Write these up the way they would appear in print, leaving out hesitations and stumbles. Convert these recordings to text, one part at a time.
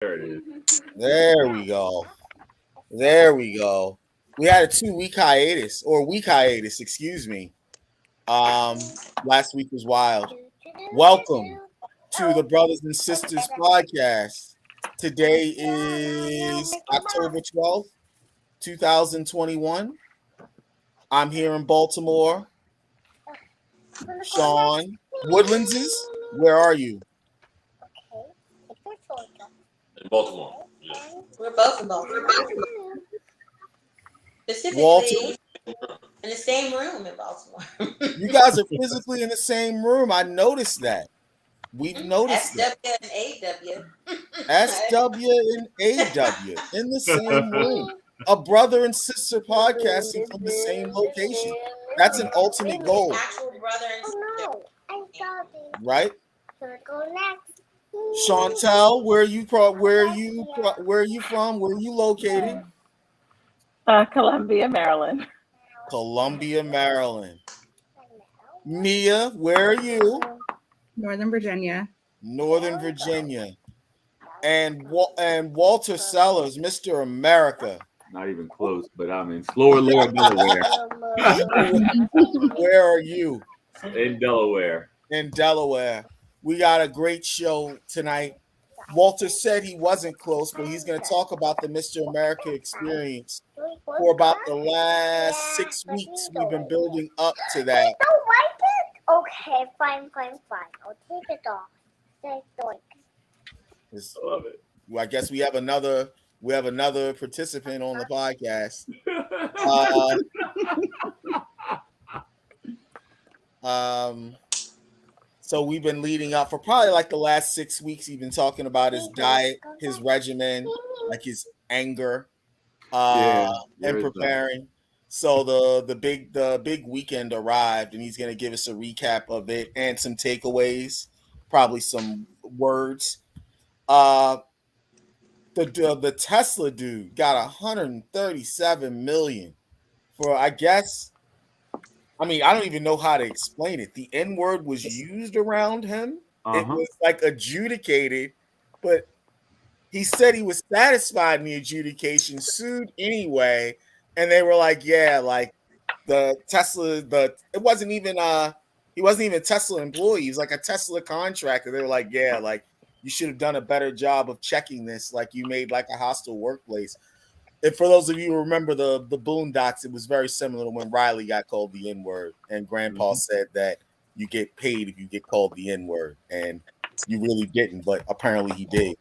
There it is. There we go. There we go. We had a 2 week hiatus, or week hiatus, excuse me. Last week was wild. Welcome to the Brothers and Sisters podcast. Today is October 12th, 2021. I'm here in Baltimore. Sean Woodlands is. Where are you? In Baltimore. Yeah. We're both in Baltimore. Walter. Specifically in the same room in Baltimore. You guys are physically in the same room. I noticed that. We've noticed SW that. and AW. SW and AW in the same room. A brother and sister podcasting from the same location. That's an ultimate goal, Actual brother and sister. right? Chantel, where are you from? Where are you from? Where are you located? Columbia, Maryland. Columbia, Maryland. Mia, where are you? Northern Virginia. Northern Virginia. And Walter Sellers, Mr. America. Not even close, but I'm in Slower Lower Delaware. Where are you? In Delaware. In Delaware. We got a great show tonight. Walter said he wasn't close, but he's going to talk about the Mr. America experience for about the last 6 weeks. We've been building up to that. Don't like it? Okay, fine. I'll take it off. I love it. I guess we have another participant on the podcast. So we've been leading up for probably like the last 6 weeks. He's been talking about his diet, his regimen, like his anger, and preparing. So the big weekend arrived, and he's gonna give us a recap of it and some takeaways, probably some words. The Tesla dude got 137 million for, I guess. I mean, I don't even know how to explain it. The N-word was used around him. It was like adjudicated, but he said he was satisfied in the adjudication, sued anyway, and they were like, yeah, like the Tesla, it wasn't even he wasn't even a Tesla employee, he was like a Tesla contractor. They were like, yeah, like you should have done a better job of checking this, like you made like a hostile workplace. And for those of you who remember the Boondocks, it was very similar to when Riley got called the N-word, and Grandpa said that you get paid if you get called the N-word, and you really didn't, but apparently he did.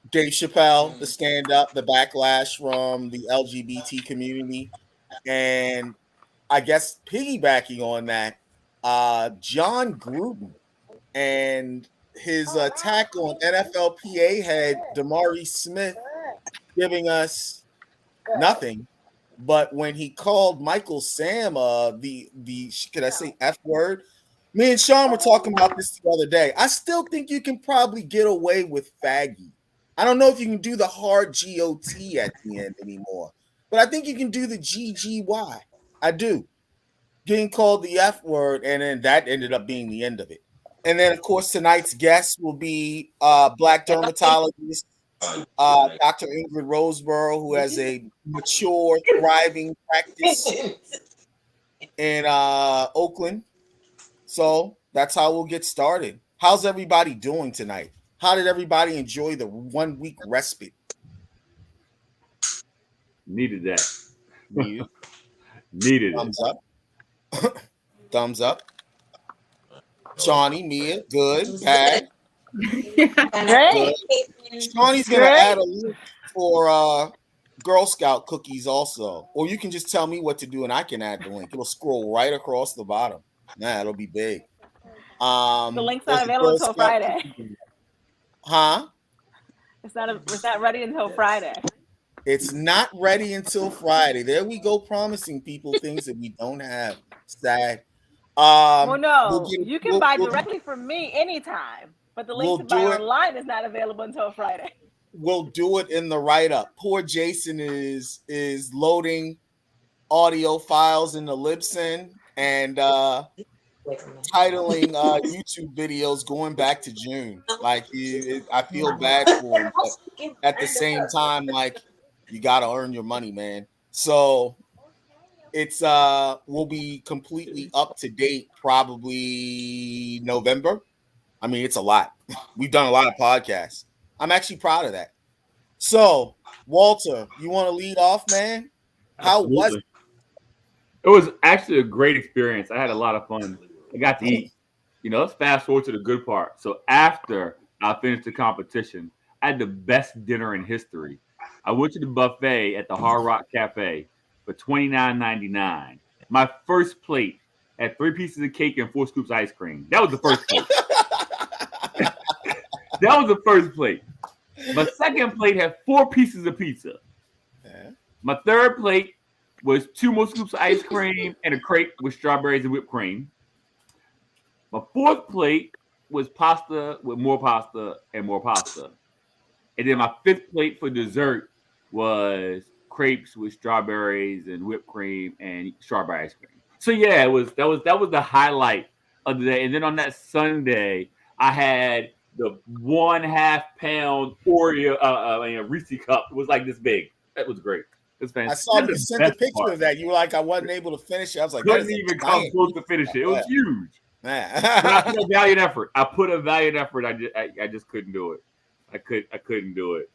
Dave Chappelle, the stand-up, the backlash from the LGBT community, and I guess piggybacking on that, Jon Gruden and his attack on NFLPA head Damari Smith giving us nothing, but when he called Michael Sam the could I say F word? Me and Sean were talking about this the other day. I still think you can probably get away with faggy. I don't know if you can do the hard GOT at the end anymore, but I think you can do the GGY. I do. Getting called the F word, and then that ended up being the end of it. And then, of course, tonight's guest will be Black dermatologist, Dr. Ingrid Roseborough, who has a mature, thriving practice in Oakland. So that's how we'll get started. How's everybody doing tonight? How did everybody enjoy the 1 week respite? Needed that. Needed Needed Thumbs it. up. Thumbs up. Shawnee, Mia, good, bad. Great. Shawnee's gonna add a link for Girl Scout cookies also, or you can just tell me what to do and I can add the link. It'll scroll right across the bottom. Nah, it'll be big. The link's not available until Friday. Huh? It's not ready until Friday. It's not ready until Friday. There we go, promising people things that we don't have. Sad. Well, no, you can buy directly from me anytime, but the link to buy online is not available until Friday. We'll do it in the write-up. Poor Jason is loading audio files in the Libsyn, and titling YouTube videos going back to June. Like, I feel bad for him, but at the same time, like, you gotta earn your money, man. So it's we'll be completely up to date probably November. I mean, it's a lot. We've done a lot of podcasts. I'm actually proud of that. So, Walter, you want to lead off, man? How was it? It was actually a great experience. I had a lot of fun. I got to eat. You know, let's fast forward to the good part. So after I finished the competition, I had the best dinner in history. I went to the buffet at the Hard Rock Cafe for $29.99. My first plate had 3 pieces of cake and 4 scoops of ice cream. That was the first plate. That was the first plate. My second plate had 4 pieces of pizza. My third plate was 2 more scoops of ice cream and a crepe with strawberries and whipped cream. My fourth plate was pasta with more pasta and more pasta. And then my fifth plate for dessert was crepes with strawberries and whipped cream and strawberry ice cream. So yeah, that was the highlight of the day. And then on that Sunday, I had the 1/2 pound Oreo Reese cup. It was like this big. That was great. It's fantastic. I saw you sent a picture of that. You were like, I wasn't able to finish it. I was like, couldn't even come close to finish it. It was huge. Man. But I put a valiant effort. I just couldn't do it. I couldn't do it.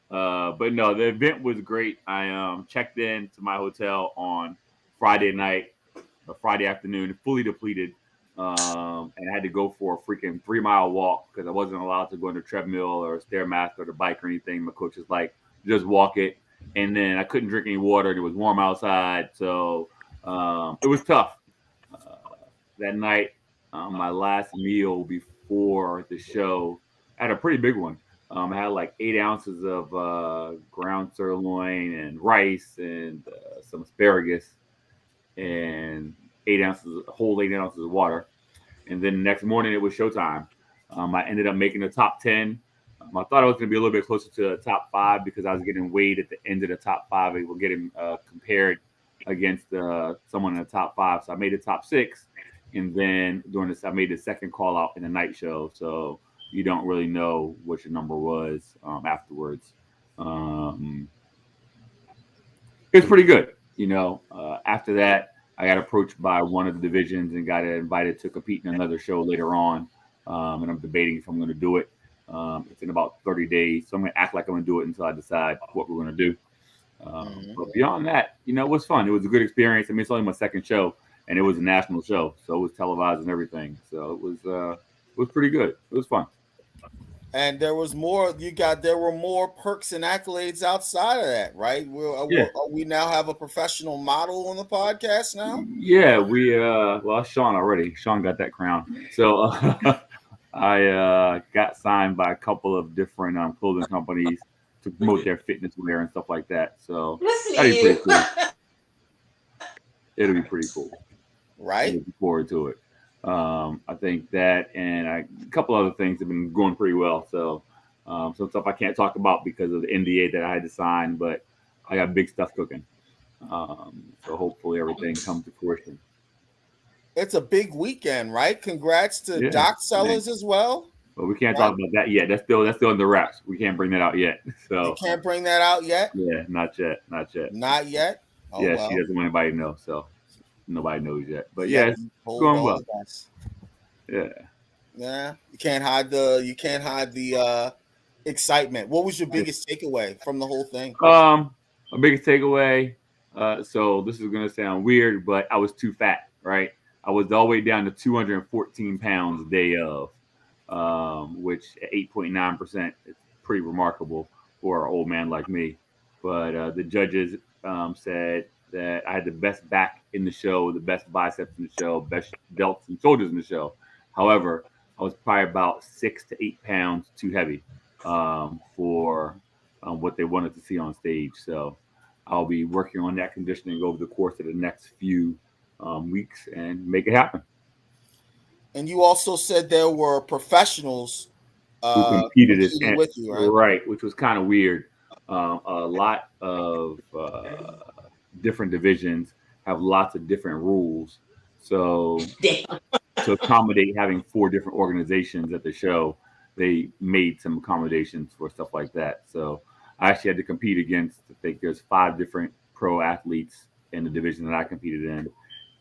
But no, the event was great. I checked in to my hotel on Friday night, or Friday afternoon, fully depleted. And I had to go for a freaking 3-mile walk because I wasn't allowed to go on the treadmill or a Stairmaster or the bike or anything. My coach was like, just walk it. And then I couldn't drink any water. It was warm outside. So it was tough. That night, my last meal before the show, I had a pretty big one. I had like 8 ounces of ground sirloin and rice and some asparagus and 8 ounces, a whole 8 ounces of water. And then the next morning it was showtime. I ended up making the top 10. I thought I was going to be a little bit closer to the top 5 because I was getting weighed at the end of the top 5. We were getting compared against someone in the top 5. So I made the top 6. And then during this, I made the second call out in the night show. So you don't really know what your number was afterwards. It's pretty good. You know, after that, I got approached by one of the divisions and got invited to compete in another show later on. And I'm debating if I'm going to do it. It's in about 30 days. So I'm going to act like I'm going to do it until I decide what we're going to do. But beyond that, you know, it was fun. It was a good experience. I mean, it's only my second show, and it was a national show. So it was televised and everything. So it was pretty good. It was fun. And there was more. There were more perks and accolades outside of that, right? We now have a professional model on the podcast now. Yeah, well, Sean already. Sean got that crown. So I got signed by a couple of different clothing companies to promote their fitness wear and stuff like that. So that'd be pretty cool. It'll be pretty cool. Right. Looking forward to it. I think that and a couple other things have been going pretty well. So some stuff I can't talk about because of the NDA that I had to sign, but I got big stuff cooking. So hopefully everything comes to fruition. It's a big weekend, right? Congrats to Doc Sellers as well. But we can't talk about that yet. That's still in the wraps. We can't bring that out yet. So you can't bring that out yet? Yeah, not yet. Not yet? Oh, yeah, well. She doesn't want anybody to know, so nobody knows yet. But yeah, it's going well. Yeah. You can't hide the excitement. What was your biggest takeaway from the whole thing? My biggest takeaway, so this is gonna sound weird, but I was too fat, right? I was all the way down to 214 pounds day of, which at 8.9% is pretty remarkable for an old man like me. But the judges said that I had the best back in the show, the best biceps in the show, best delts and shoulders in the show. However, I was probably about 6 to 8 pounds too heavy for what they wanted to see on stage. So I'll be working on that conditioning over the course of the next few weeks and make it happen. And you also said there were professionals who competed with you, right? Right, which was kind of weird. A lot of different divisions have lots of different rules. So to accommodate having 4 different organizations at the show, they made some accommodations for stuff like that. So I actually had to compete against, I think there's 5 different pro athletes in the division that I competed in,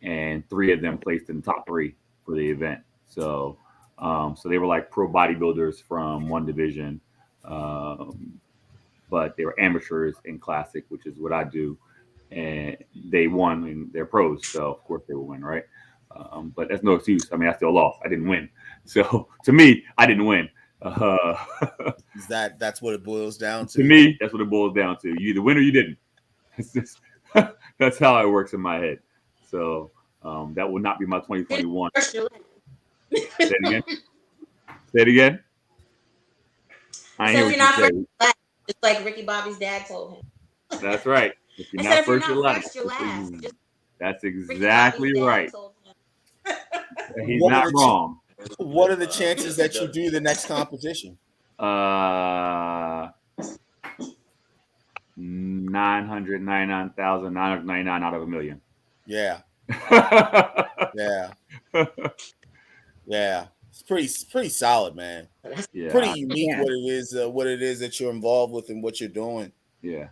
and 3 of them placed in the top 3 for the event. So so they were like pro bodybuilders from one division, but they were amateurs in classic, which is what I do. And they won, and they're pros, so of course they will win, right? But that's no excuse. I mean, I still lost. I didn't win. So to me, I didn't win. That's what it boils down to? To me, that's what it boils down to. You either win or you didn't. That's how it works in my head. So that will not be my 2021. Say it again. Say it again. I So hear you're not what first, you you're just like Ricky Bobby's dad told him. That's right. If you're not first, you're last. That's exactly right. He's not wrong. What are the chances that you do the next competition? 999,999 out of 1,000,000. Yeah. Yeah. It's pretty solid, man. Yeah. Pretty unique what it is that you're involved with and what you're doing. Yeah.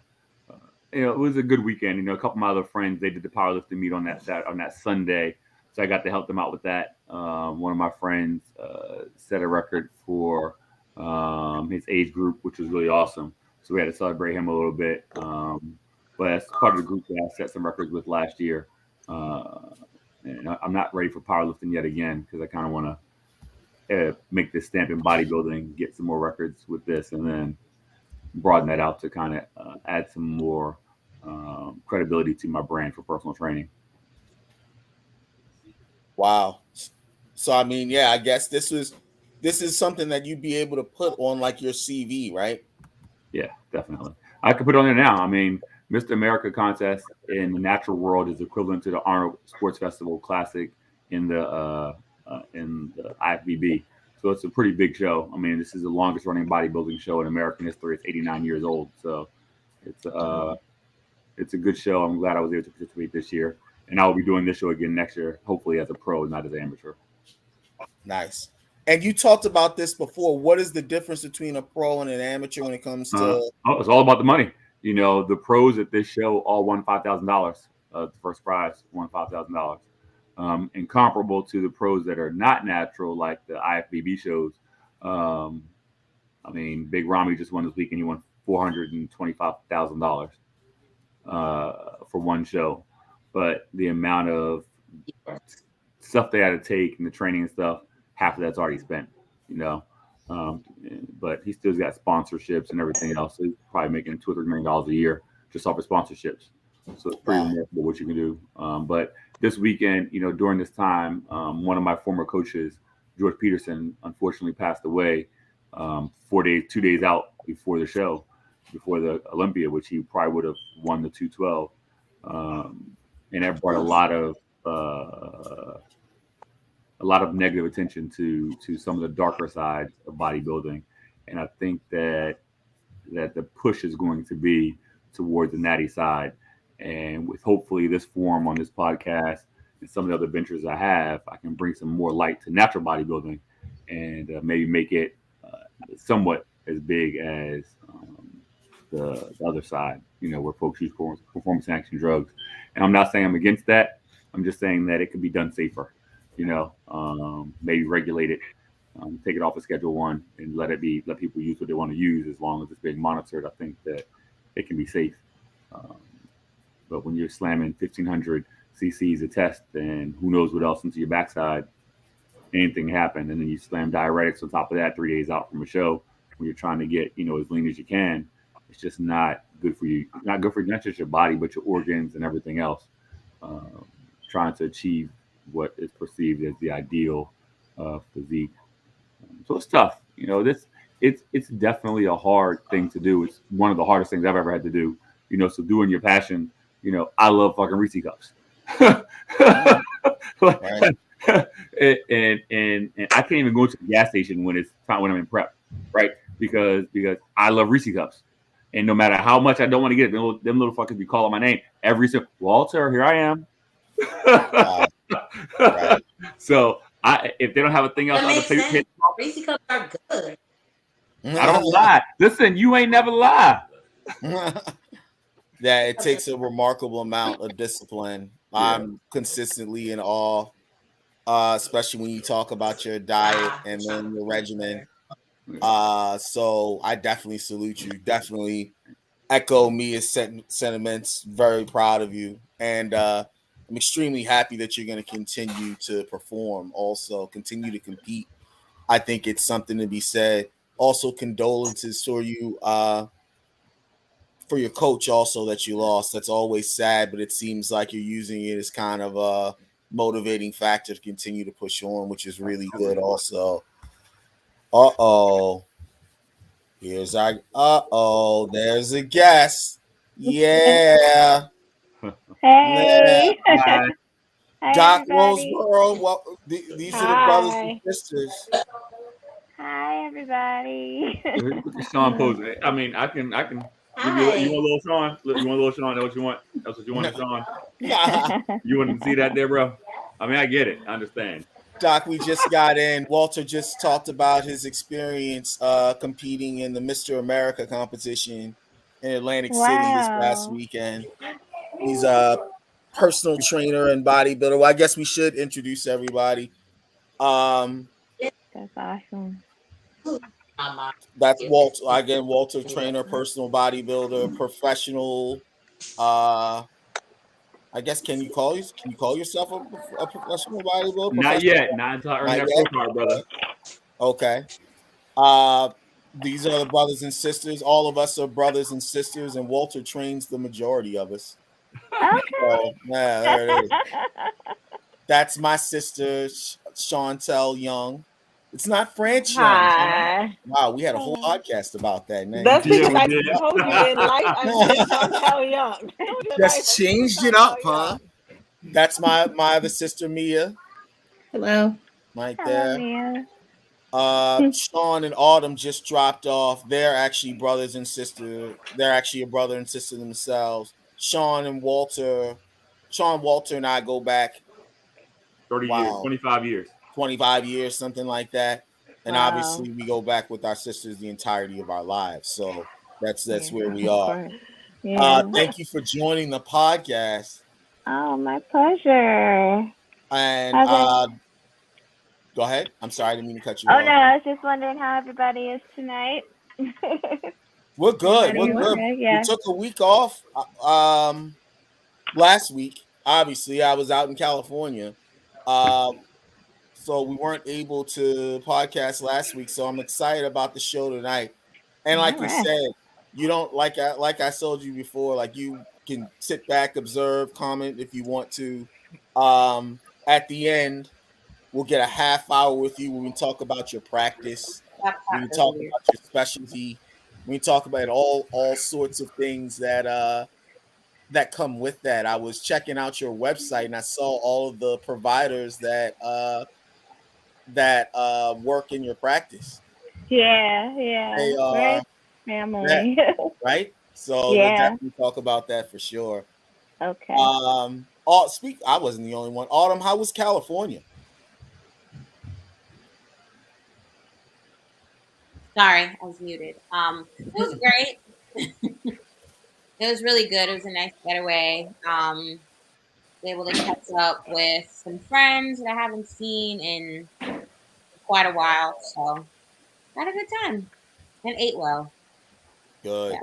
It was a good weekend. A couple of my other friends, they did the powerlifting meet on that Sunday, so I got to help them out with that. One of my friends set a record for his age group, which was really awesome. So we had to celebrate him a little bit. But as part of the group that I set some records with last year, and I'm not ready for powerlifting yet again because I kind of want to make this stamp in bodybuilding, get some more records with this, and then broaden that out to kind of add some more credibility to my brand for personal training. Wow. So I mean, yeah, I guess this is something that you'd be able to put on like your CV, right? Yeah, definitely. I could put it on there now. I mean, Mr. America contest in the natural world is equivalent to the Arnold Sports Festival Classic in the IFBB. So it's a pretty big show. I mean, this is the longest running bodybuilding show in American history. It's 89 years old. So it's a good show. I'm glad I was able to participate this year. And I will be doing this show again next year, hopefully as a pro, not as an amateur. Nice. And you talked about this before. What is the difference between a pro and an amateur when it comes to? It's all about the money. The pros at this show all won $5,000. The first prize won $5,000. Incomparable to the pros that are not natural, like the IFBB shows. I mean, Big Ramy just won this weekend. He won $425,000 for one show. But the amount of stuff they had to take and the training and stuff, half of that's already spent, but he still got sponsorships and everything else. So he's probably making $2 or $3 million a year just off of sponsorships. So it's pretty remarkable what you can do. But this weekend, during this time, one of my former coaches, George Peterson, unfortunately passed away 2 days out before the show, before the Olympia, which he probably would have won the 212. And that brought a lot of negative attention to some of the darker sides of bodybuilding. And I think that the push is going to be towards the natty side. And with hopefully this forum on this podcast and some of the other ventures I have, I can bring some more light to natural bodybuilding and maybe make it somewhat as big as the other side, where folks use performance enhancing drugs. And I'm not saying I'm against that. I'm just saying that it could be done safer, maybe regulate it, take it off of Schedule 1 and let people use what they want to use as long as it's being monitored. I think that it can be safe. But when you're slamming 1,500 cc's a test and who knows what else into your backside, anything happened. And then you slam diuretics on top of that 3 days out from a show when you're trying to get, as lean as you can. It's just not good for you. Not good for not just your body, but your organs and everything else. Trying to achieve what is perceived as the ideal physique. So it's tough. It's definitely a hard thing to do. It's one of the hardest things I've ever had to do. So doing your passion, I love fucking Reese cups. and I can't even go to the gas station when I'm in prep, right? Because I love Reese cups. And no matter how much I don't want to get it, them little fuckers be calling my name every single Walter, here I am. Right. So If they don't have a thing else, That on the makes paper, sense. Reese cups are good. I don't lie. Listen, you ain't never lie. Yeah, it takes a remarkable amount of discipline. Yeah. I'm consistently in awe, especially when you talk about your diet and then your regimen. So I definitely salute you. Definitely echo Mia's sentiments. Very proud of you, and I'm extremely happy that you're going to continue to perform. Also, continue to compete. I think it's something to be said. Also, condolences for you. For your coach also that you lost. That's always sad, but it seems like you're using it as kind of a motivating factor to continue to push on, which is really good also. There's a guest. Yeah. Hey. Yeah. Hi, Doc everybody. Roseborough. Well, these are the brothers and sisters. Hi, everybody. Look at Sean pose. I mean, I can give you. You want a little Sean? You want a little Sean? That's what you want. That's what you want, Sean. You want to see that there, bro? I mean, I get it. I understand. Doc, we just got in. Walter just talked about his experience competing in the Mr. America competition in Atlantic City this past weekend. He's a personal trainer and bodybuilder. Well, I guess we should introduce everybody. That's awesome. That's Walter. Again, Walter, trainer, personal bodybuilder, professional. I guess can you call yourself a professional bodybuilder? Not yet. Not until I earn that pro card, brother. Okay. These are the brothers and sisters. All of us are brothers and sisters, and Walter trains the majority of us. Okay. So, yeah, there it is. That's my sister, Chantel Young. It's not French Young. Hi. Wow, we had a whole podcast about that. Man. That's because I told you in life I'm just Chantel Young. Just changed it up, huh? That's my other sister, Mia. Hello. Right there. Hello, Mia. Sean and Autumn just dropped off. They're actually brothers and sister. They're actually a brother and sister themselves. Sean, Walter, and I go back 30 years, 25 years. 25 years, something like that. And obviously we go back with our sisters the entirety of our lives. So that's where we are. Thank you for joining the podcast. Oh, my pleasure. And go ahead. I'm sorry, I didn't mean to cut you off. No, I was just wondering how everybody is tonight. We're good. We're good. Yeah. We took a week off last week. Obviously, I was out in California. So we weren't able to podcast last week. So I'm excited about the show tonight. And like you said, you don't like I told you before, like you can sit back, observe, comment if you want to. At the end, we'll get a half hour with you when we talk about your practice. We can talk about your specialty. We talk about all sorts of things that come with that. I was checking out your website and I saw all of the providers that work in your practice. Yeah. They are great family. Right? So we'll definitely talk about that for sure. Okay. I wasn't the only one. Autumn, how was California? Sorry, I was muted. It was great. It was really good. It was a nice getaway. Able to catch up with some friends that I haven't seen in quite a while. So had a good time and ate well. Good. Yeah.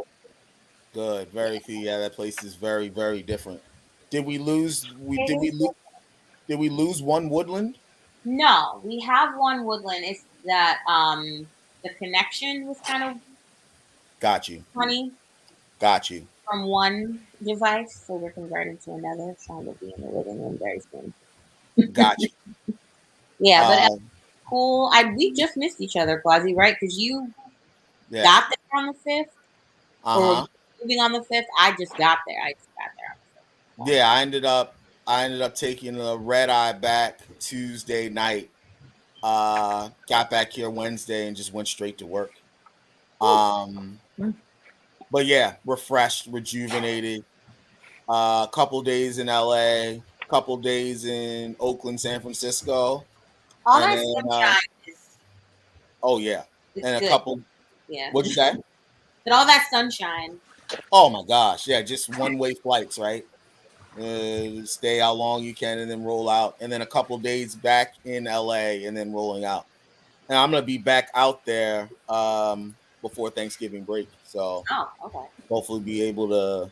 Good. Very few. Yeah, that place is very, very different. Did we lose one Woodland? No, we have one Woodland. It's that the connection was kind of funny. Got you. From one device, so we're converting to another. So I will be in the living room very soon. Got you. Yeah, but cool. We just missed each other, Quasi, right? Because you got there on the 5th. Or moving on the 5th. I just got there. On the 5th. Yeah, I ended up taking a red eye back Tuesday night. Got back here Wednesday and just went straight to work. But yeah, refreshed, rejuvenated. Couple days in LA, couple days in Oakland, San Francisco, All And that then, sunshine is. Oh yeah, It's and a good. couple. Yeah. What'd you say? But all that sunshine. Oh my gosh, yeah, just one-way flights, right? Stay how long you can and then roll out, and then a couple days back in LA and then rolling out. And I'm gonna be back out there before Thanksgiving break, so Okay. hopefully be able to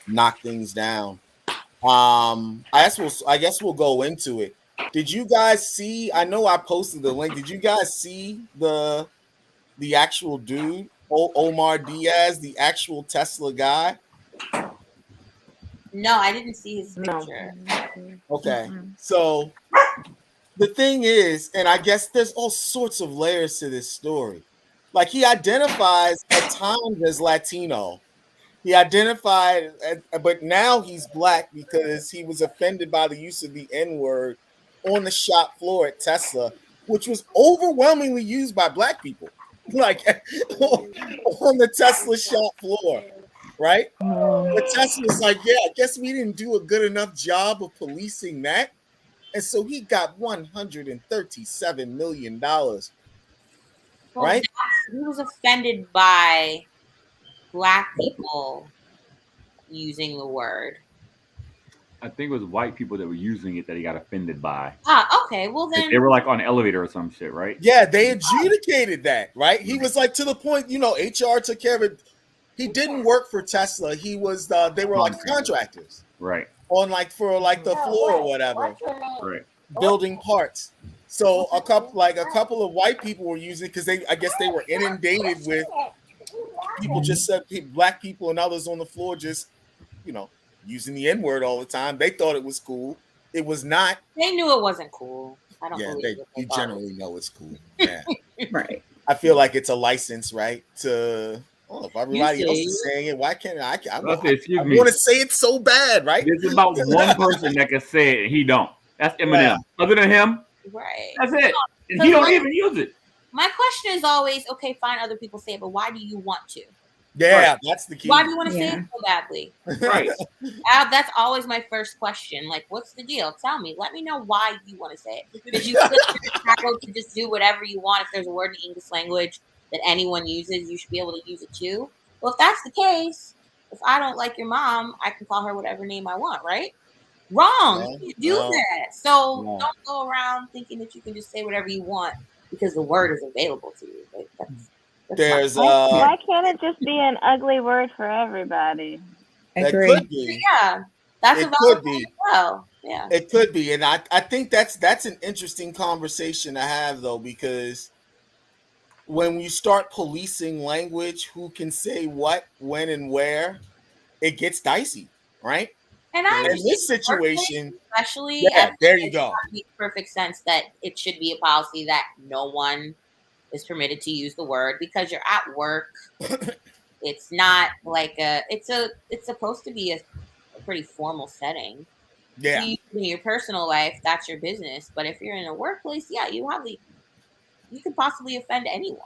knock things down. I guess we'll go into it. Did you guys see? I know I posted the link. Did you guys see the actual dude, Omar Diaz, the actual Tesla guy? No, I didn't see his No. picture. Okay, so the thing is, and I guess there's all sorts of layers to this story. Like he identifies at times as Latino. He identified, but now he's black because he was offended by the use of the N-word on the shop floor at Tesla, which was overwhelmingly used by black people, like on the Tesla shop floor, right? But Tesla's like, yeah, I guess we didn't do a good enough job of policing that. And so he got $137 million, right? He was offended by black people using the word. I think it was white people that were using it that he got offended by. Okay. Well then they were like on an elevator or some shit, right? Yeah, they adjudicated that, right? He was like, to the point, HR took care of it. He didn't work for Tesla. He was they were like contractors. Right. On for the floor or whatever. Right. Building parts. So a couple of white people were using it because I guess they were inundated with people just said black people and others on the floor just, using the N-word all the time. They thought it was cool. It was not. They knew it wasn't cool. I don't believe it. You generally know it's cool. Yeah. Right. I feel like it's a license, right? If everybody else is saying it, why can't I? I want to say it so bad, right? There's about one person that can say it and he don't. That's Eminem. Yeah. Other than him, right? That's it. And he don't even use it. My question is always, okay, fine, other people say it, but why do you want to? Yeah, right. That's the key. Why do you want to say it so badly? Right. That's always my first question. Like, what's the deal? Tell me. Let me know why you want to say it. Because you to just do whatever you want. If there's a word in the English language that anyone uses, you should be able to use it too. Well, if that's the case, if I don't like your mom, I can call her whatever name I want, right? Wrong. You do that. So don't go around thinking that you can just say whatever you want because the word is available to you. Like, that's why can't it just be an ugly word for everybody? That could be. Yeah, that's it could be. Well, yeah, it could be, and I think that's an interesting conversation to have though, because when you start policing language, who can say what, when, and where, it gets dicey, right? And in this situation, especially, there you go. It makes perfect sense that it should be a policy that no one is permitted to use the word because you're at work. It's not like it's supposed to be a pretty formal setting. Yeah. In your personal life, that's your business. But if you're in a workplace, you could possibly offend anyone.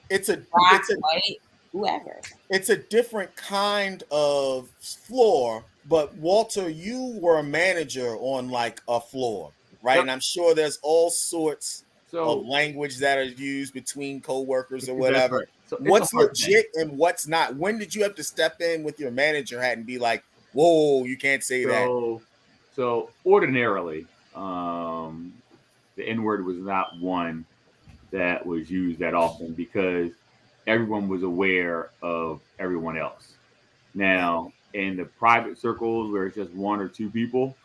It's a black, white, whoever. It's a different kind of floor. But Walter, you were a manager on like a floor, right? Yep. And I'm sure there's all sorts of language that are used between coworkers or whatever. So what's legit and what's not? When did you have to step in with your manager hat and be like, "Whoa, you can't say that"? So ordinarily, the N-word was not one that was used that often because everyone was aware of everyone else. Now, in the private circles where it's just one or two people,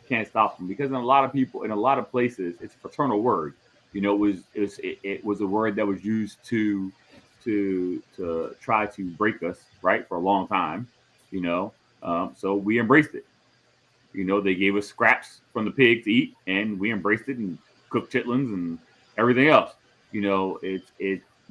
can't stop them because in a lot of people, in a lot of places, it's a fraternal word. It was a word that was used to try to break us, right, for a long time. So we embraced it. They gave us scraps from the pig to eat, and we embraced it and cooked chitlins and everything else.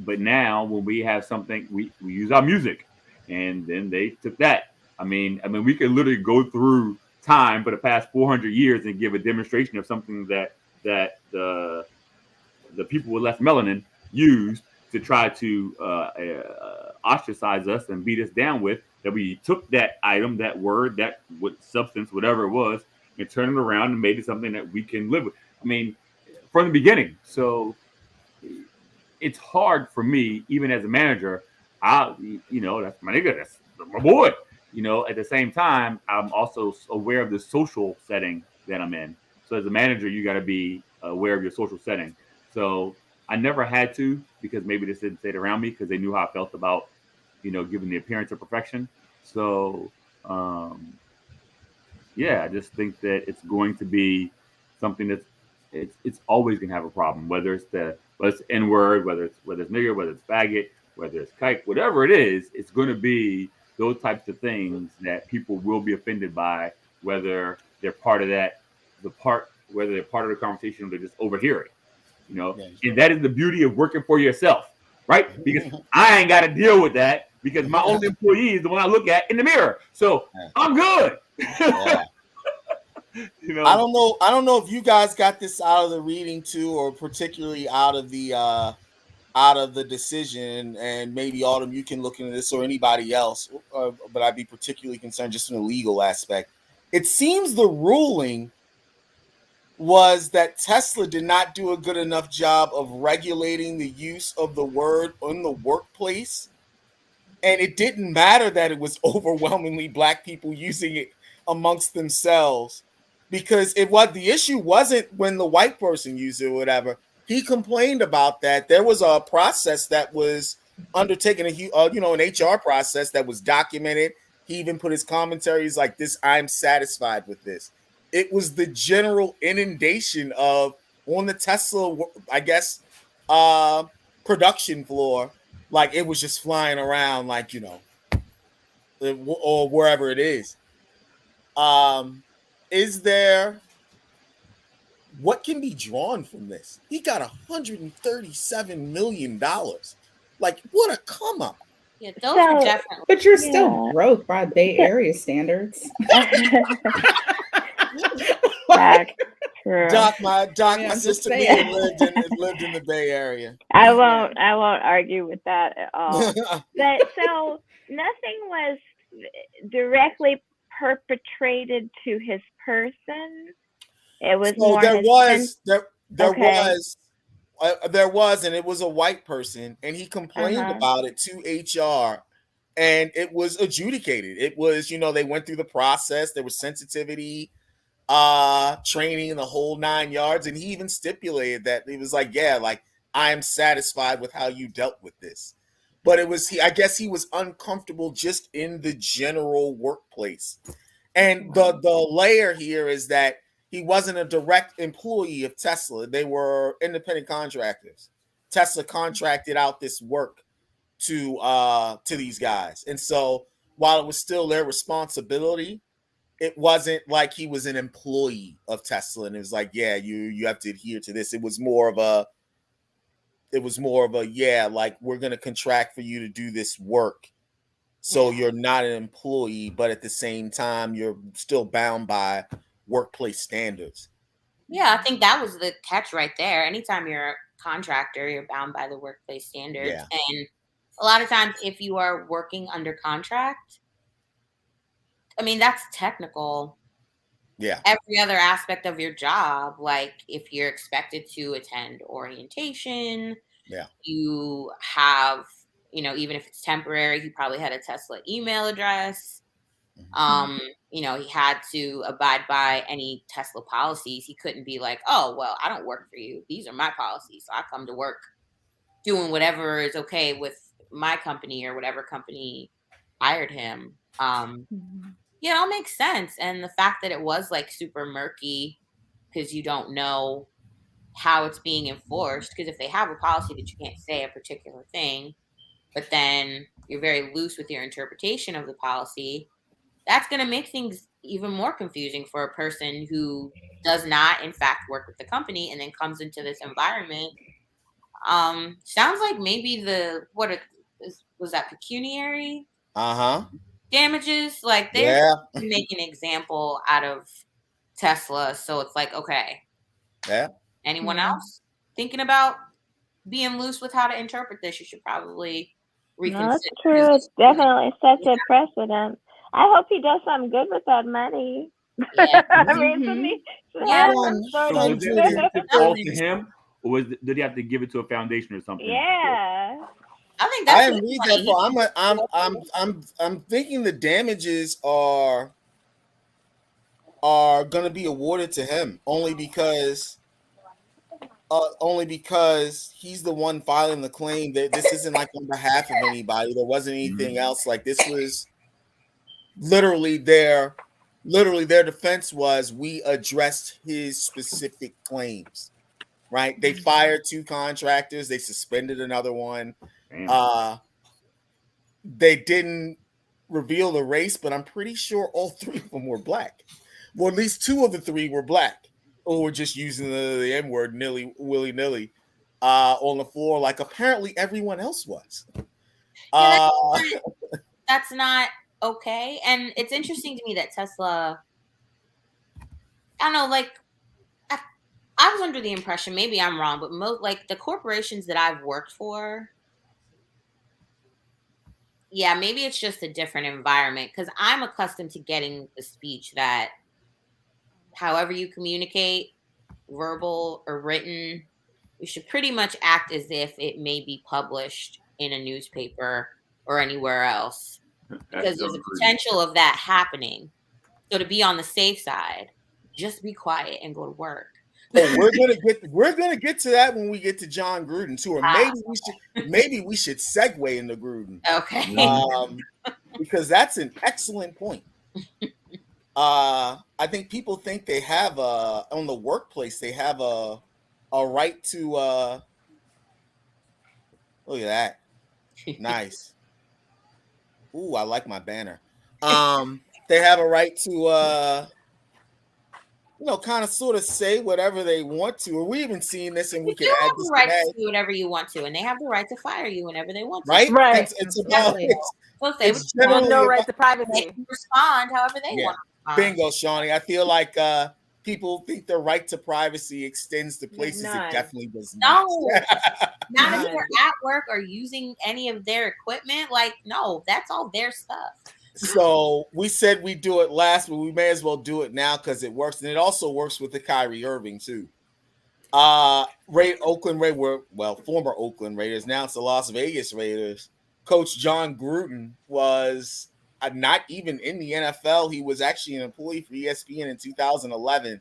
But now when we have something, we use our music, and then they took that. I mean, we could literally go through time for the past 400 years and give a demonstration of something that the people with less melanin used to try to ostracize us and beat us down with. That we took that item, that word, that substance, whatever it was, and turned it around and made it something that we can live with. from the beginning. So it's hard for me, even as a manager. That's my nigga. That's my boy. At the same time, I'm also aware of the social setting that I'm in. So as a manager, you got to be aware of your social setting. So I never had to, because maybe they didn't say it around me because they knew how I felt about, giving the appearance of perfection. So, I just think that it's going to be something that's it's always going to have a problem, whether it's N word, whether it's nigger, whether it's faggot, whether it's kike, whatever it is, it's going to be those types of things that people will be offended by, whether they're part of whether they're part of the conversation or they're just overhearing. And that is the beauty of working for yourself, right? Because I ain't got to deal with that, because my only employee is the one I look at in the mirror. So I'm good. Yeah. I don't know if you guys got this out of the reading too, or particularly out of the decision, and maybe Autumn, you can look into this, or anybody else, but I'd be particularly concerned just in the legal aspect. It seems the ruling was that Tesla did not do a good enough job of regulating the use of the word in the workplace. And it didn't matter that it was overwhelmingly Black people using it amongst themselves, because the issue wasn't when the white person used it or whatever. He complained about that. There was a process that was undertaken, an HR process that was documented. He even put his commentaries like this: "I'm satisfied with this." It was the general inundation on the Tesla, I guess, production floor. Like, it was just flying around, like, or wherever it is. Is there, what can be drawn from this? He got $137 million. Like, what a come up. Yeah, those are definitely. But you're still broke by Bay Area standards. True. My sister Mia lived in the Bay Area. I won't argue with that at all. But so nothing was directly perpetrated to his person. It was more there was, and it was a white person, and he complained about it to HR, and it was adjudicated. It was, they went through the process. There was sensitivity, training, and the whole 9 yards, and he even stipulated that he was like, I am satisfied with how you dealt with this. But I guess he was uncomfortable just in the general workplace. And the layer here is that he wasn't a direct employee of Tesla. They were independent contractors. Tesla contracted out this work to these guys. And so while it was still their responsibility, it wasn't like he was an employee of Tesla and it was like, you have to adhere to this. It was more of a, like, we're going to contract for you to do this work. So you're not an employee, but at the same time, you're still bound by workplace standards. Yeah, I think that was the catch right there. Anytime you're a contractor, you're bound by the workplace standards. Yeah. And a lot of times, if you are working under contract, I mean, that's technical. Yeah. Every other aspect of your job, like if you're expected to attend orientation, you have, even if it's temporary, he probably had a Tesla email address. He had to abide by any Tesla policies. He couldn't be like, oh, well, I don't work for you. These are my policies. So I come to work doing whatever is okay with my company or whatever company hired him. It all makes sense. And the fact that it was like super murky because you don't know how it's being enforced. Because if they have a policy that you can't say a particular thing, but then you're very loose with your interpretation of the policy, that's going to make things even more confusing for a person who does not, in fact, work with the company and then comes into this environment. Sounds like maybe was that pecuniary? Damages, like they're make an example out of Tesla, so it's like, okay, anyone else thinking about being loose with how to interpret this? You should probably reconsider. No, that's true. It definitely sets a precedent. I hope he does something good with that money. Yeah. I mean, to me, so Yeah. that's sort So of. was it all to him, or did he have to give it to a foundation or something? Yeah. I think I that's didn't read that far. I'm thinking the damages are going to be awarded to him only because he's the one filing the claim. That this isn't like on behalf of anybody. There wasn't anything else. Like this was literally their defense was we addressed his specific claims. Right? They fired 2 contractors. They suspended another one. They didn't reveal the race, but I'm pretty sure all 3 of them were black. Well, at least 2 of the 3 were black, or were just using the N-word willy-nilly on the floor, like apparently everyone else was. That's not okay. And it's interesting to me that Tesla, I don't know, like I was under the impression, maybe I'm wrong, but like the corporations that I've worked for, yeah, maybe it's just a different environment because I'm accustomed to getting the speech that however you communicate, verbal or written, you should pretty much act as if it may be published in a newspaper or anywhere else because there's a potential of that happening. So to be on the safe side, just be quiet and go to work. Oh, we're gonna get to that when we get to Jon Gruden too, or maybe we should segue into Gruden. Okay. Because that's an excellent point. I think people think they have on the workplace they have a right to look at that. Nice. Ooh, I like my banner. They have a right to kind of sort of say whatever they want to. Or we even seen this, and we can add this the right to do whatever you want to, and they have the right to fire you whenever they want to. Right? It's about no right to privacy. They can respond however they want. Bingo, Shawnee. I feel like people think the right to privacy extends to places it definitely does not. No, not if you're at work or using any of their equipment. Like, no, that's all their stuff. So we said we'd do it last, but we may as well do it now because it works, and it also works with the Kyrie Irving too. Former Oakland Raiders, now it's the Las Vegas Raiders. Coach Jon Gruden was not even in the NFL. He was actually an employee for ESPN in 2011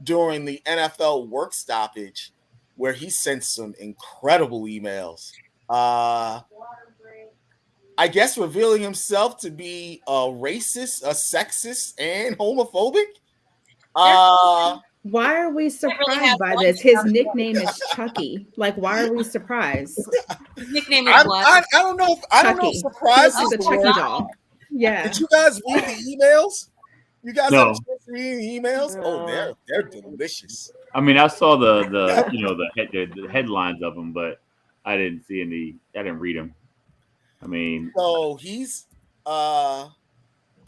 during the NFL work stoppage, where he sent some incredible emails. I guess revealing himself to be a racist, a sexist, and homophobic. Why are we surprised by this? His nickname is Chucky. Like, why are we surprised? His nickname is what? I don't know. I don't know if surprise is the Chucky doll. Yeah. Did you guys read the emails? You guys have a chance to read the emails? Oh, they're delicious. I mean, I saw the headlines of them, but I didn't see any. I didn't read them. I mean, so he's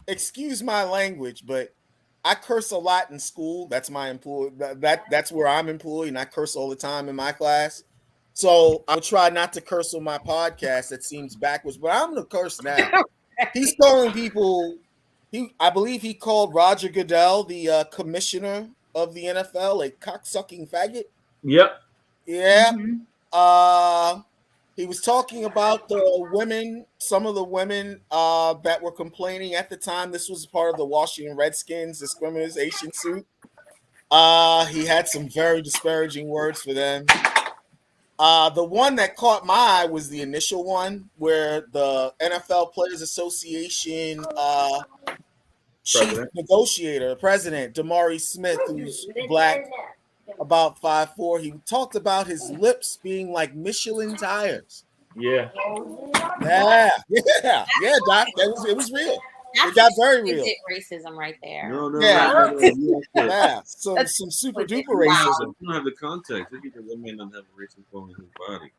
excuse my language, but I curse a lot in school. That's my employee. That's where I'm employed, and I curse all the time in my class. So I'll try not to curse on my podcast. That seems backwards, but I'm gonna curse now. He's calling people. I believe he called Roger Goodell, the commissioner of the NFL, a cocksucking faggot. Yep. Yeah. He was talking about the women, some of the women that were complaining at the time. This was part of the Washington Redskins discrimination suit. He had some very disparaging words for them. The one that caught my eye was the initial one where the NFL Players Association chief negotiator, president, Damari Smith, who's black, about 5'4", he talked about his lips being like Michelin tires. Yeah, Doc. It was real. It got very real. Racism right there. No. Some super duper racism. You don't have the context. Look at the man don't have a racist bone in his body.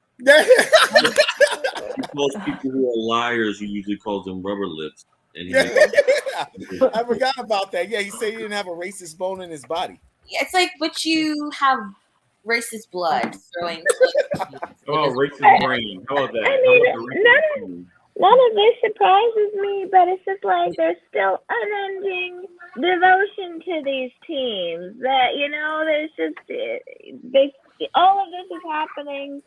He calls people who are liars. He usually calls them rubber lips. And I forgot about that. Yeah, he said he didn't have a racist bone in his body. Yeah, it's like, but you have racist blood. racist brain. How about that? I mean, none of this surprises me, but it's just like there's still unending devotion to these teams. That there's just all of this is happening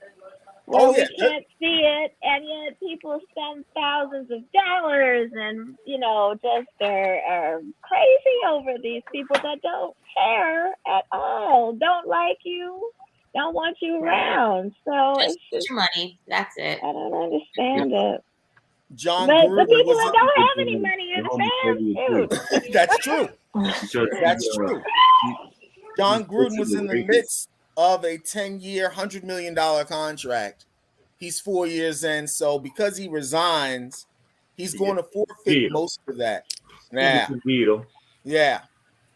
where we can't see it, and yet people spend thousands of dollars and just are crazy over these people that don't care at all, don't like you, don't want you around. So Just it's just your money. That's it. I don't understand it. Jon But Gruden the people was that don't have any money are the fans too. That's true. That's true. Jon Gruden was in the midst of a 10-year, $100 million contract. He's 4 years in, so because he resigns, he's going to forfeit most of that. Yeah.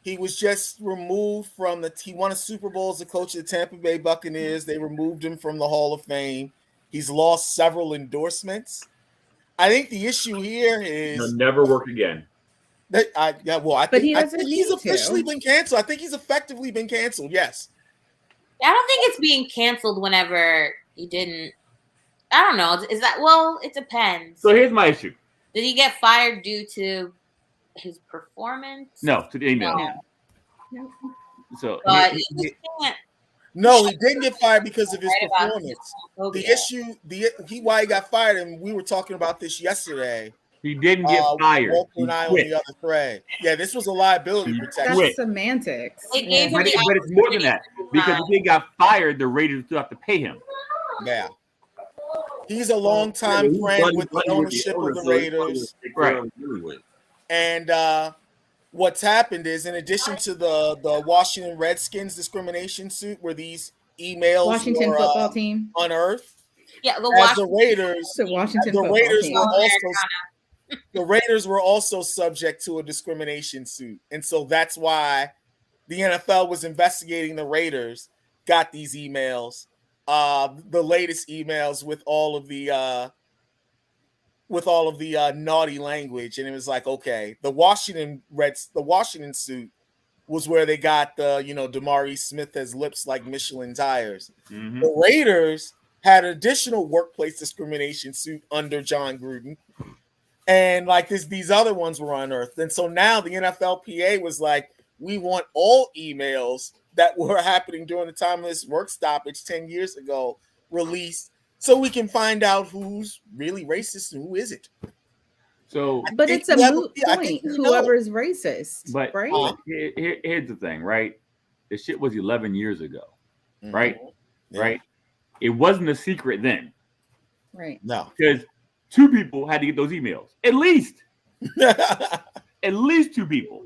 He was just removed from he won a Super Bowl as a coach of the Tampa Bay Buccaneers. They removed him from the Hall of Fame. He's lost several endorsements. I think the issue here is he'll never work again. I think he's officially been canceled. I think he's effectively been canceled. Yes. I don't think it's being canceled whenever he didn't. I don't know. Is that it depends. So here's my issue. Did he get fired due to his performance? No, to the email. No. So he didn't get fired because of his performance. The issue, why he got fired, and we were talking about this yesterday. He didn't get fired. Walter and I on the other thread. Yeah, this was a liability protection. That's semantics. But it's more than that, because if he got fired, the Raiders still have to pay him. Yeah. He's a longtime friend with the ownership of the Raiders. Right. And what's happened is, in addition to the Washington Redskins discrimination suit, where these emails Washington were football team unearthed, the Raiders were also subject to a discrimination suit, and so that's why the NFL was investigating the Raiders. Got these emails. The latest emails with all of the naughty language, and it was like, okay, the Washington suit was where they got the Damari Smith has lips like Michelin tires. Mm-hmm. The Raiders had an additional workplace discrimination suit under Jon Gruden, and these other ones were unearthed, and so now the NFLPA was like, we want all emails that were happening during the time of this work stoppage 10 years ago released, so we can find out who's really racist and who isn't. So, but it's a moot point. Whoever is racist, but right? Here's the thing, right? The shit was 11 years ago, right? Yeah. Right. It wasn't a secret then, right? No, because 2 people had to get those emails, at least 2 people,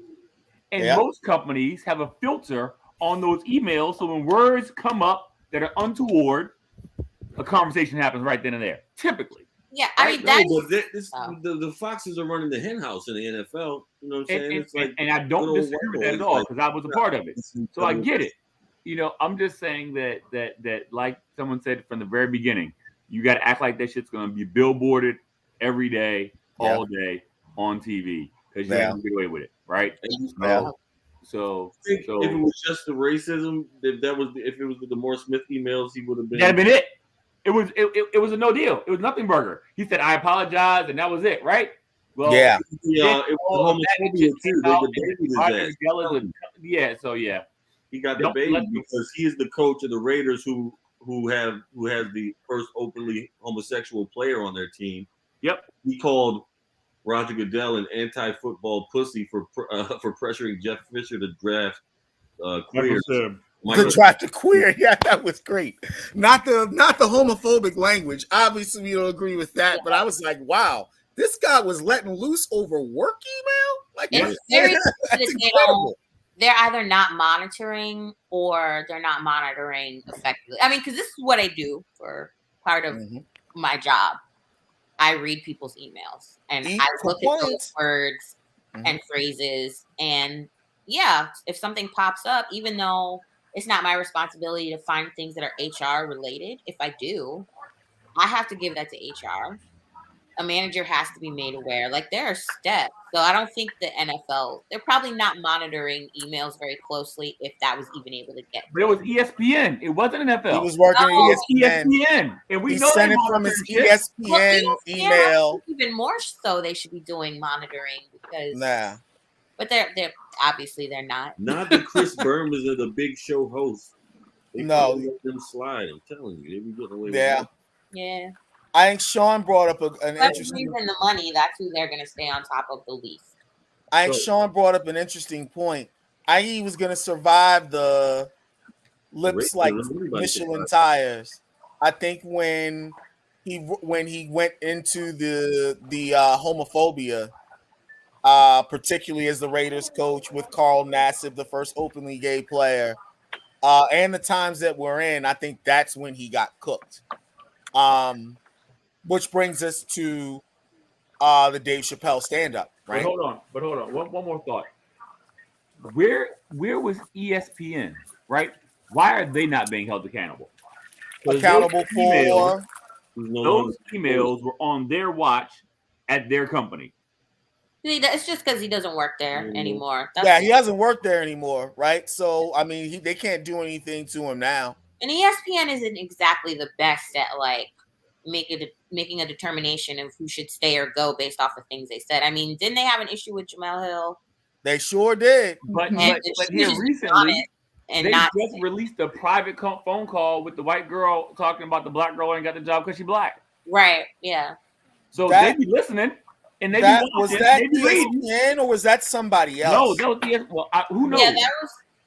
and most companies have a filter on those emails, so when words come up that are untoward, a conversation happens right then and there. Typically, yeah. I mean, the Foxes are running the hen house in the NFL. You know what I'm saying? And I don't disagree with that at all, because I was a part of it, so I get it. I'm just saying that like someone said from the very beginning, you got to act like that shit's going to be billboarded every day, all day on TV, because you can't get away with it, right? So if it was just the racism, if it was the Demore Smith emails, he would have been. That'd been it. It was a no deal. It was nothing burger. He said, "I apologize," and that was it, right? Well, it was homophobia too. He got the baby because he is the coach of the Raiders who has the first openly homosexual player on their team. Yep. He called Roger Goodell an anti-football pussy for pressuring Jeff Fisher to draft queers. To draft a queer, yeah, that was great. Not the homophobic language. Obviously, we don't agree with that, but I was like, wow, this guy was letting loose over work email. That's incredible. They're either not monitoring or they're not monitoring effectively. I mean, because this is what I do for part of my job. I read people's emails and I look at those words and phrases. And if something pops up, even though it's not my responsibility to find things that are HR related, if I do, I have to give that to HR. a manager has to be made aware. Like there are steps. So I don't think the NFL, they're probably not monitoring emails very closely if that was even able to get. But it was ESPN. It wasn't NFL. He was working at ESPN. And we know sent it from his ESPN email. Even more so, they should be doing monitoring because. Nah. But they're obviously they're not. Not the Chris Bermans of the Big Show host. They no, let them slide. I'm telling you, they be getting away with that. Yeah. I think Sean brought up an interesting. Reason the money. That's who they're going to stay on top of the least. I think Sean brought up an interesting point. I think he was going to survive the lips like Michelin tires. I think when he went into the homophobia. Particularly as the Raiders coach with Carl Nassib, the first openly gay player, and the times that we're in, I think that's when he got cooked. Which brings us to the Dave Chappelle stand-up, right? But hold on. One more thought. Where was ESPN, right? Why are they not being held accountable? Accountable for those emails were on their watch at their company. It's just because he doesn't work there anymore. He doesn't work there anymore, right? So, I mean, they can't do anything to him now. And ESPN isn't exactly the best at, like, making a determination of who should stay or go based off of things they said. I mean, didn't they have an issue with Jamel Hill? They sure did. But here recently, they just released a private phone call with the white girl talking about the black girl ain't got the job because she's black. Right, yeah. So they be listening. And they was that ESPN or was that somebody else? No, that was ESPN. Well, who knows? Yeah,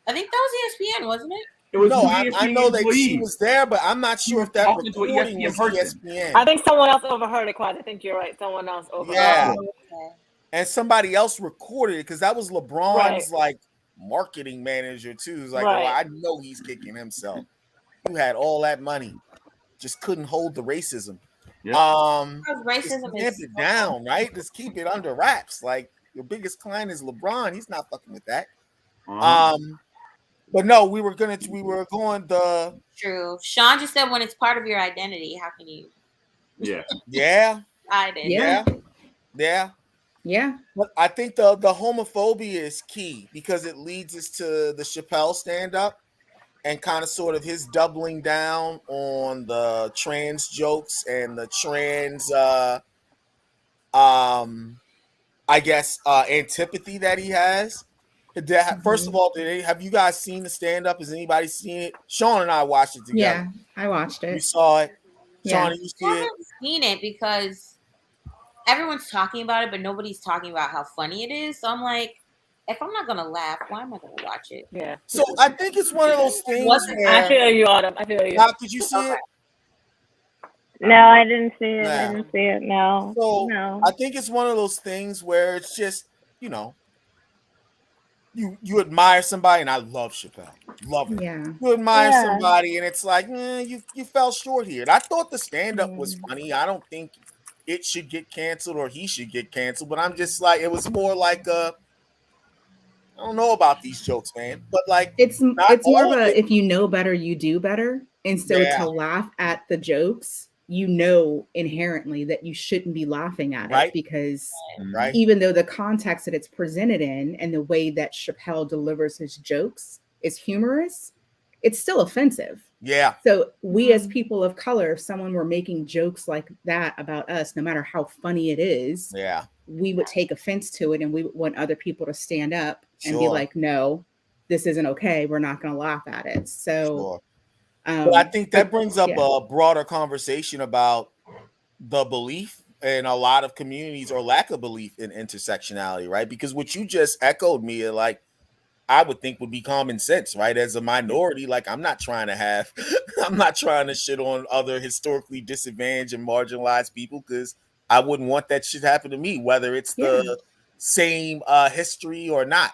I think that was ESPN, wasn't it? It was I know that she was there, but I'm not sure if that recording was ESPN. I think someone else overheard it, Quad. I think you're right. Someone else overheard it. Yeah. And somebody else recorded it because that was LeBron's like marketing manager too. He's like, oh, I know he's kicking himself. You had all that money, just couldn't hold the racism. Yeah. Racism is it down, right? Just keep it under wraps. Like your biggest client is LeBron. He's not fucking with that. But no, we were going the true. Sean just said when it's part of your identity, how can you? Yeah. Yeah. I did. Yeah. But I think the homophobia is key because it leads us to the Chappelle stand-up. And kind of sort of his doubling down on the trans jokes and the trans, antipathy that he has. First of all, have you guys seen the stand-up? Has anybody seen it? Sean and I watched it together. Yeah, I watched it. You saw it? Yeah. Sean, you see it? I haven't seen it because everyone's talking about it, but nobody's talking about how funny it is. So I'm like, if I'm not gonna laugh, why am I gonna watch it? Yeah. So I think it's one of those things. I feel you, Autumn. I feel you. Did you see it? No, I didn't see it. I didn't see it. No. So no. I think it's one of those things where it's just, you admire somebody, and I love Chappelle. Love it. Yeah. You admire somebody, and it's like, you fell short here. And I thought the stand-up was funny. I don't think it should get canceled or he should get canceled, but I'm just like, it was more like I don't know about these jokes, man, but like it's more of a if you know better, you do better. And so to laugh at the jokes, inherently that you shouldn't be laughing at it because even though the context that it's presented in and the way that Chappelle delivers his jokes is humorous, it's still offensive. Yeah. So we as people of color, if someone were making jokes like that about us, no matter how funny it is, we would take offense to it and we would want other people to stand up and be like, no, this isn't okay. We're not going to laugh at it. So but I think that brings up a broader conversation about the belief in a lot of communities or lack of belief in intersectionality, right? Because what you just echoed me, like, I would think would be common sense, right? As a minority, like I'm not trying to shit on other historically disadvantaged and marginalized people because I wouldn't want that shit happen to me, whether it's the same history or not.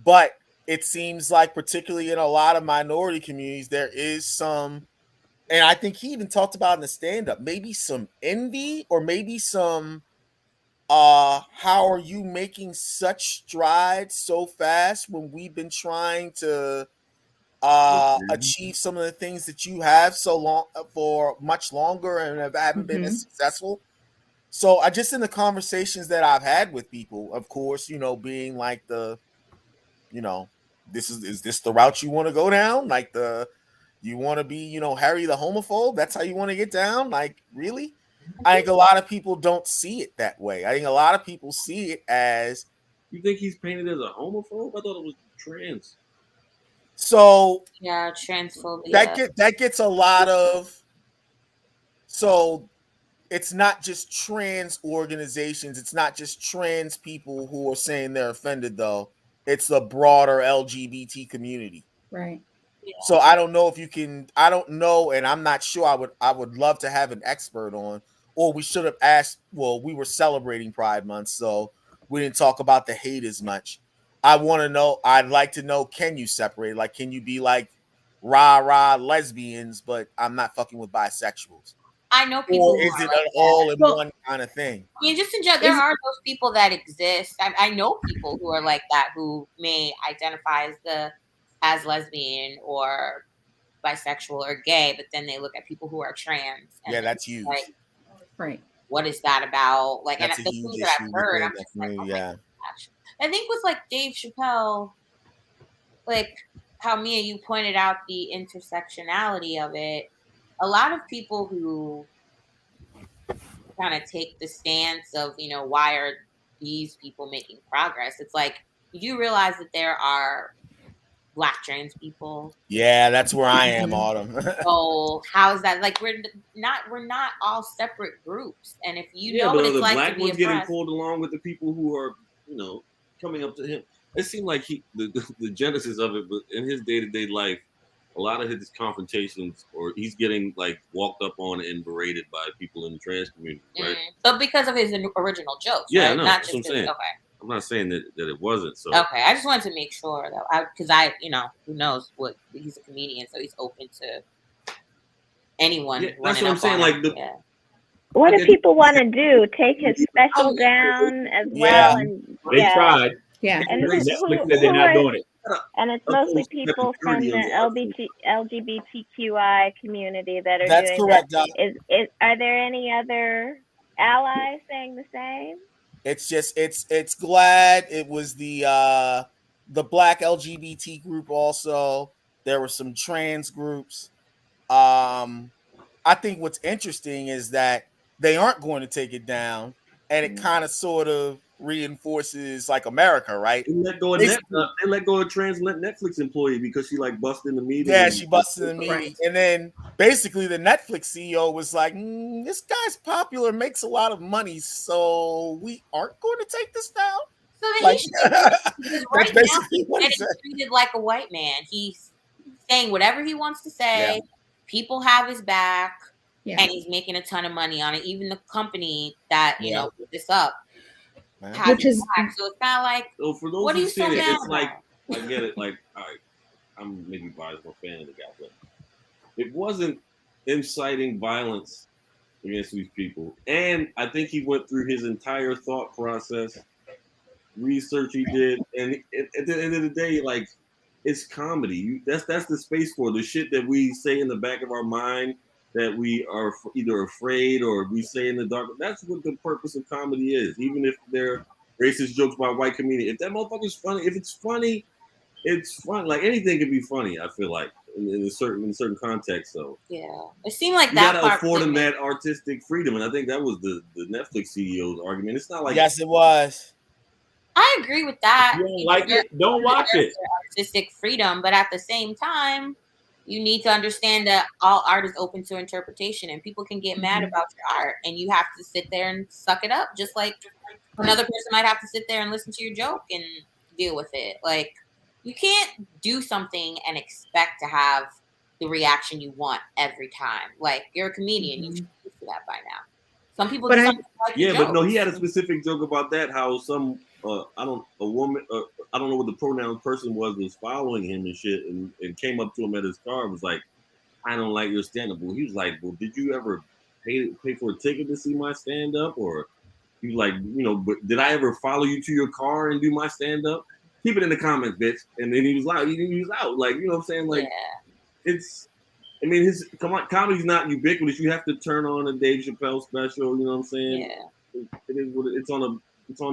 But it seems like, particularly in a lot of minority communities, there is some, and I think he even talked about in the stand-up, maybe some envy or maybe some how are you making such strides so fast when we've been trying to achieve some of the things that you have so long for much longer and haven't been as successful. So I just in the conversations that I've had with people, of course, being like is this the route you want to go down? Like you want to be, Harry the homophobe? That's how you want to get down? Like, really? I think a lot of people don't see it that way. I think a lot of people see it as. You think he's painted as a homophobe? I thought it was trans. So yeah, transphobia. That gets a lot of. So it's not just trans organizations. It's not just trans people who are saying they're offended, though. It's the broader LGBT community. Right. Yeah. So I don't know if you can. I don't know, and I'm not sure. I would love to have an expert on, or we should have asked. Well, we were celebrating Pride Month, so we didn't talk about the hate as much. I want to know. I'd like to know. Can you separate? Like, can you be like rah lesbians, but I'm not fucking with bisexuals? I know people. Or is it like all in one kind of thing? I mean, just in general, there are those people that exist. I know people who are like that, who may identify as lesbian or bisexual or gay, but then they look at people who are trans. And that's huge. Like, right. What is that about? Like, that's and the things that I've heard, I'm just like, oh yeah. I think with like Dave Chappelle, like how Mia, you pointed out the intersectionality of it. A lot of people who kind of take the stance of, why are these people making progress? It's like, you realize that there are Black trans people. Yeah, that's where I am, Autumn. So how is that? Like, we're not all separate groups. And if you know what it's like Black to be ones oppressed, getting pulled along with the people who are, coming up to him. It seemed like the genesis of it, but in his day-to-day life, a lot of his confrontations, or he's getting like walked up on and berated by people in the trans community, right? But because of his original jokes, yeah, right? No, not that's just what I'm saying. Okay. I'm not saying that it wasn't. So okay, I just wanted to make sure that because who knows what, he's a comedian, so he's open to anyone. Yeah, that's what I'm saying. Like what do people want to do? Take his special down as well, and they tried. Yeah, and Netflix said they're not doing it. And it's mostly people from the LGBTQI community that are That's doing correct, that. Are there any other allies saying the same? It's just it's glad it was the Black LGBT group also. There were some trans groups. I think what's interesting is that they aren't going to take it down, and it kind of sort of reinforces like America, right? They let go of a trans Netflix employee because she like busted in the meeting. Yeah, she busted in the meeting, and then basically the Netflix CEO was like, "This guy's popular, makes a lot of money, so we aren't going to take this down." So then because right now he's getting treated like a white man. He's saying whatever he wants to say. Yeah. People have his back, and he's making a ton of money on it. Even the company that put this up. Which is so it's kind of like, so for those who see it, it's like, I get it. Like, all right, I'm maybe biased, no fan of the guy, but it wasn't inciting violence against these people. And I think he went through his entire thought process, research he did, and at the end of the day, like, it's comedy. That's the space for the shit that we say in the back of our mind that we are either afraid or we say in the dark. That's what the purpose of comedy is, even if they're racist jokes by white comedians. If that motherfucker's funny, if it's funny, it's fun. Like, anything can be funny, I feel like, in a certain context. So yeah, it seemed like you that gotta afford them that artistic freedom, and I think that was the Netflix CEO's argument. It's not like, yes, it was. I agree with that. If you don't like it, don't watch it. Artistic freedom, but at the same time, you need to understand that all art is open to interpretation, and people can get mad about your art, and you have to sit there and suck it up, just like another person might have to sit there and listen to your joke and deal with it. Like, you can't do something and expect to have the reaction you want every time. Like, you're a comedian, you should be used to that by now. Some people but just like yeah, but no, he had a specific joke about that. How some I don't know what the pronoun person was following him and shit, and came up to him at his car and was like, "I don't like your stand up." Well, he was like, "Well, did you ever pay for a ticket to see my stand up?" Or he was like, "But did I ever follow you to your car and do my stand up?" Keep it in the comments, bitch. And then he was like, he was out. Like, you know what I'm saying? Like, it's. I mean, comedy's not ubiquitous. You have to turn on a Dave Chappelle special. You know what I'm saying? Yeah. it is what it's on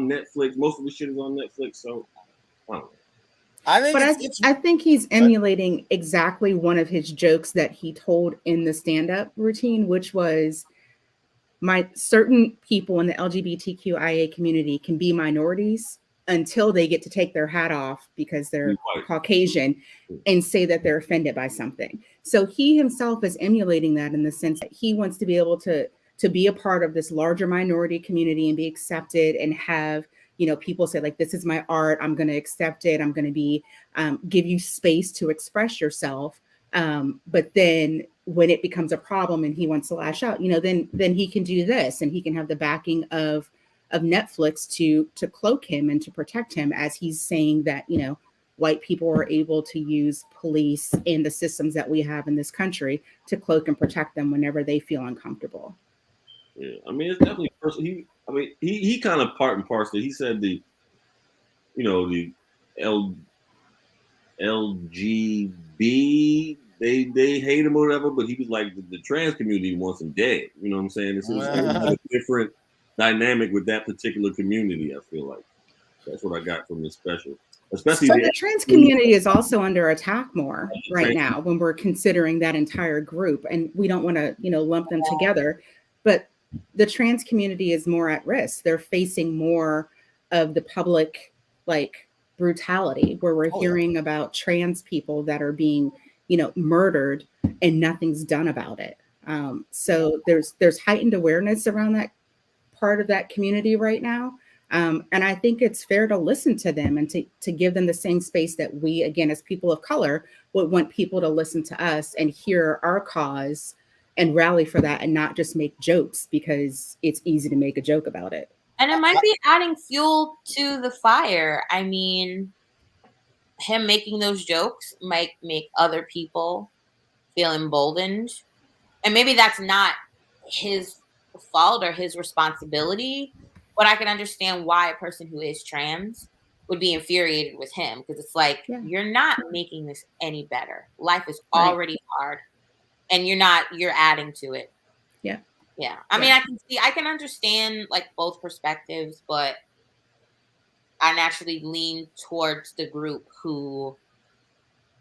Netflix. Most of the shit is on Netflix, so I don't know. I think he's emulating exactly one of his jokes that he told in the stand-up routine, which was certain people in the LGBTQIA community can be minorities until they get to take their hat off because they're Caucasian and say that they're offended by something. So he himself is emulating that in the sense that he wants to be able to be a part of this larger minority community and be accepted and have, people say like, this is my art, I'm going to accept it, I'm going to be give you space to express yourself. But then when it becomes a problem and he wants to lash out, then he can do this and he can have the backing of Netflix to cloak him and to protect him, as he's saying that, white people are able to use police and the systems that we have in this country to cloak and protect them whenever they feel uncomfortable. Yeah, I mean, it's definitely personal. He kind of part and parcel. He said the LGB, they hate him or whatever, but he was like the trans community wants him dead. You know what I'm saying? It's a different dynamic with that particular community. I feel like that's what I got from this special. Especially the trans community is also under attack more right now when we're considering that entire group, and we don't want to lump them together, but the trans community is more at risk. They're facing more of the public brutality, where we're hearing about trans people that are being murdered and nothing's done about it. So there's heightened awareness around that part of that community right now. And I think it's fair to listen to them and to give them the same space that we, again, as people of color, would want people to listen to us and hear our cause and rally for that, and not just make jokes because it's easy to make a joke about it. And it might be adding fuel to the fire. I mean, him making those jokes might make other people feel emboldened. And maybe that's not his fault or his responsibility, but I can understand why a person who is trans would be infuriated with him, because it's like, you're not making this any better. Life is already hard, and you're adding to it. Yeah. I mean, I can understand both perspectives, but I naturally lean towards the group who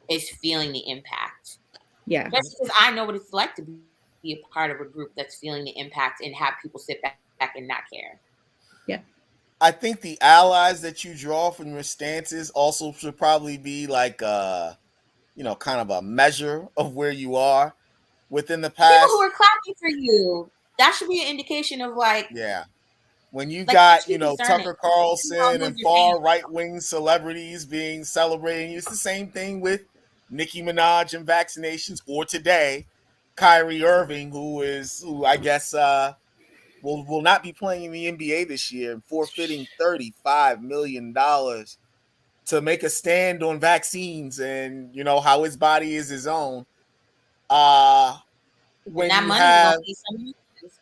is feeling the impact. Yeah. Just because I know what it's like to be a part of a group that's feeling the impact and have people sit back and not care. Yeah. I think the allies that you draw from your stances also should probably be kind of a measure of where you are within the past. People who are clapping for you, that should be an indication of when you got Tucker Carlson and far right-wing celebrities being celebrating. It's the same thing with Nicki Minaj and vaccinations, or today Kyrie Irving, who I guess will not be playing in the NBA this year and forfeiting $35 million to make a stand on vaccines and how his body is his own. When that you have,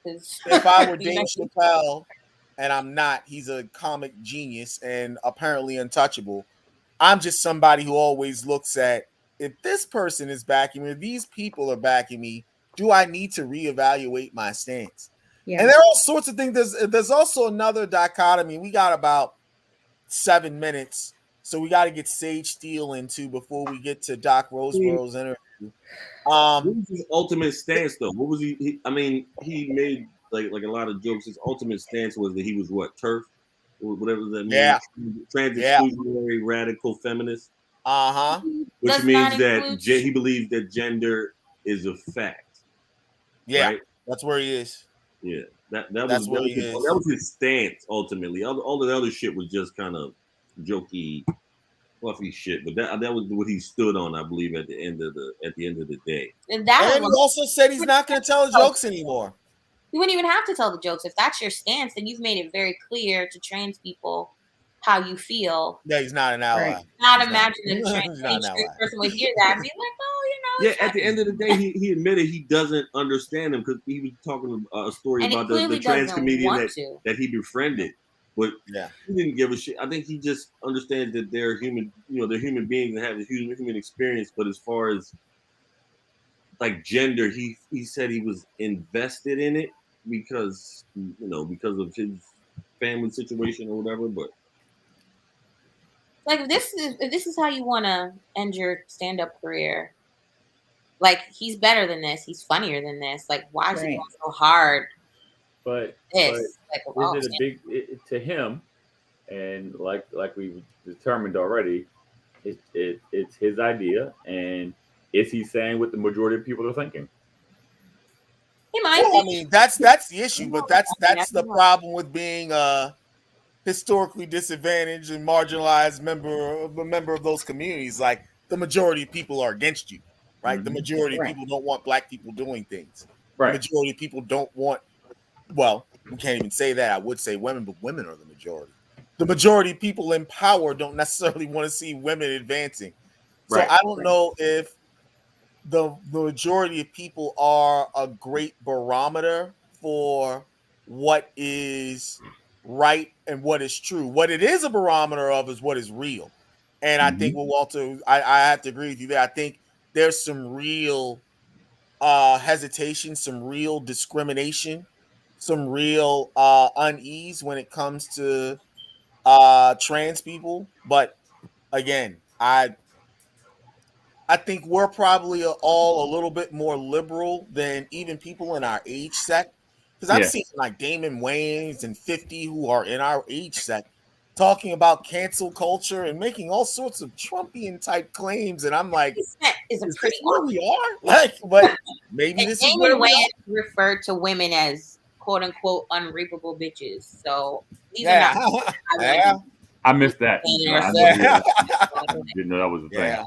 if I were Dave Chappelle, and I'm not, he's a comic genius and apparently untouchable. I'm just somebody who always looks at, if this person is backing me, if these people are backing me, do I need to reevaluate my stance? Yeah. And there are all sorts of things. There's also another dichotomy. We got about 7 minutes, so we got to get Sage Steele into before we get to Doc Roseborough's interview. What was his ultimate stance, though? What was he he made like a lot of jokes. His ultimate stance was that he was TERF, or whatever that means. Yeah. Trans-exclusionary radical feminist. Which means that he believes that gender is a fact. Yeah, right? That's where he is. Yeah, that was his stance ultimately. All the other shit was just kind of jokey, fluffy shit. But that was what he stood on, I believe, at the end of the day. And he also said he's not going to tell jokes anymore. You wouldn't even have to tell the jokes. If that's your stance, then you've made it very clear to trans people how you feel. Yeah, he's not an ally. Right. Not imagine that a trans person would hear that and be like, oh, Yeah, at the end of the day, he admitted he doesn't understand them, because he was talking a story about the trans comedian that he befriended. But he didn't give a shit. I think he just understands that they're human, they're human beings and have a human experience. But as far as gender, he said he was invested in it, because of his family situation or whatever. But like, if this is how you want to end your stand-up career, like, he's better than this. He's funnier than this. Like, why is he going so hard? But is it a big to him? And like we determined already, it's his idea, and is he saying what the majority of people are thinking? He might. Well, I mean, that's the issue, but that's the problem with being a historically disadvantaged and marginalized member of those communities. Like, the majority of people are against you, right? Mm-hmm. The majority of people don't want black people doing things. Right. The majority of people don't want. Well, we can't even say that. I would say women, but women are the majority. The majority of people in power don't necessarily want to see women advancing. So I don't know if the majority of people are a great barometer for what is right and what is true. What it is a barometer of is what is real. And I think, Walter, I have to agree with you there. I think there's some real hesitation, some real discrimination, some real unease when it comes to trans people. But again, I think we're probably all a little bit more liberal than even people in our age set. Because I've seen like Damon Wayans and 50 who are in our age set talking about cancel culture and making all sorts of Trumpian type claims, and I'm like, is pretty where we are? Like, but maybe this is where we are. Referred to women as quote unquote unreapable bitches. So these are not. I missed that. I didn't know that was a thing.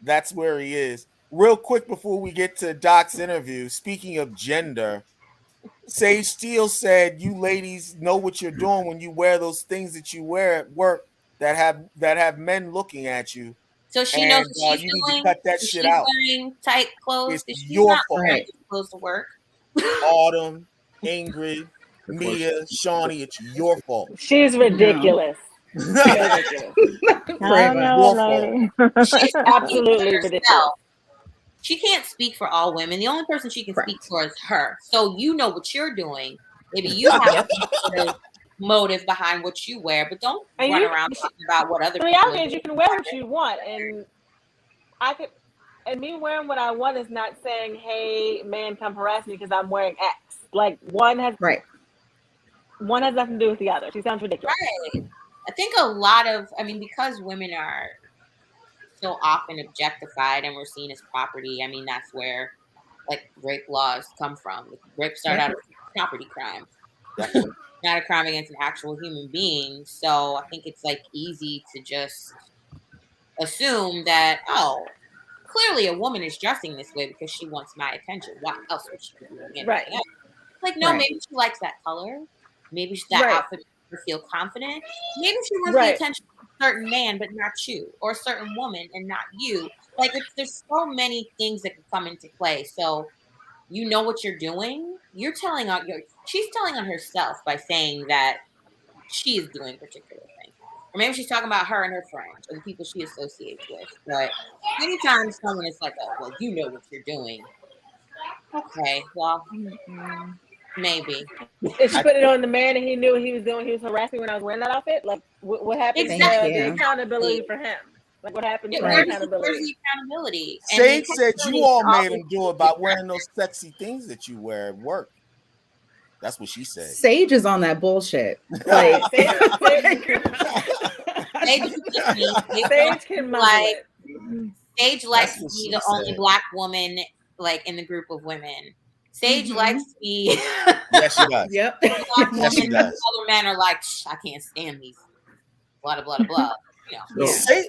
That's where he is. Real quick before we get to Doc's interview, speaking of gender, Sage Steele said, "You ladies know what you're doing when you wear those things that you wear at work that have men looking at you." So she knows what she's you doing. Need to cut that shit out. Wearing tight clothes. It's your fault. Right. Clothes to work. Autumn, Ingrid, Mia, Shawnee, it's your fault. She's ridiculous. I don't know, lady. She's absolutely ridiculous. She can't speak for all women. The only person she can speak for is her. So you know what you're doing. Maybe you have a motive behind what you wear, but don't run around talking about what other people. The reality is you can wear what you want, and me wearing what I want is not saying, "Hey, man, come harass me because I'm wearing X." Like one has nothing to do with the other. She sounds ridiculous. Right. I think because women are so often objectified and we're seen as property. I mean, that's where like rape laws come from. Rape started out as a property crime, not a crime against an actual human being. So I think it's like easy to just assume that, clearly a woman is dressing this way because she wants my attention. What else would she be doing? Right. Like, no, maybe she likes that color. Maybe that outfit makes her feel confident. Maybe she wants the attention of a certain man, but not you, or a certain woman and not you. Like, there's so many things that can come into play. So you know what you're doing. She's telling on herself by saying that she is doing particular things. Or maybe she's talking about her and her friends or the people she associates with. But anytime someone is like, "Oh, well, you know what you're doing." Okay, well, maybe. If she put it on the man and he knew what he was doing, he was harassing me when I was wearing that outfit. Like, what happened to the accountability for him? Like, what happened to the accountability? Where's the accountability? Sage said you all made him do about wearing those sexy things that you wear at work. That's what she said. Sage is on that bullshit. Like, Sage can Sage likes to be the only black woman like in the group of women. Sage likes to be. Yes, she does. Yep. Yes, she does. Other men are like, I can't stand these. Blah blah blah. You know. Sage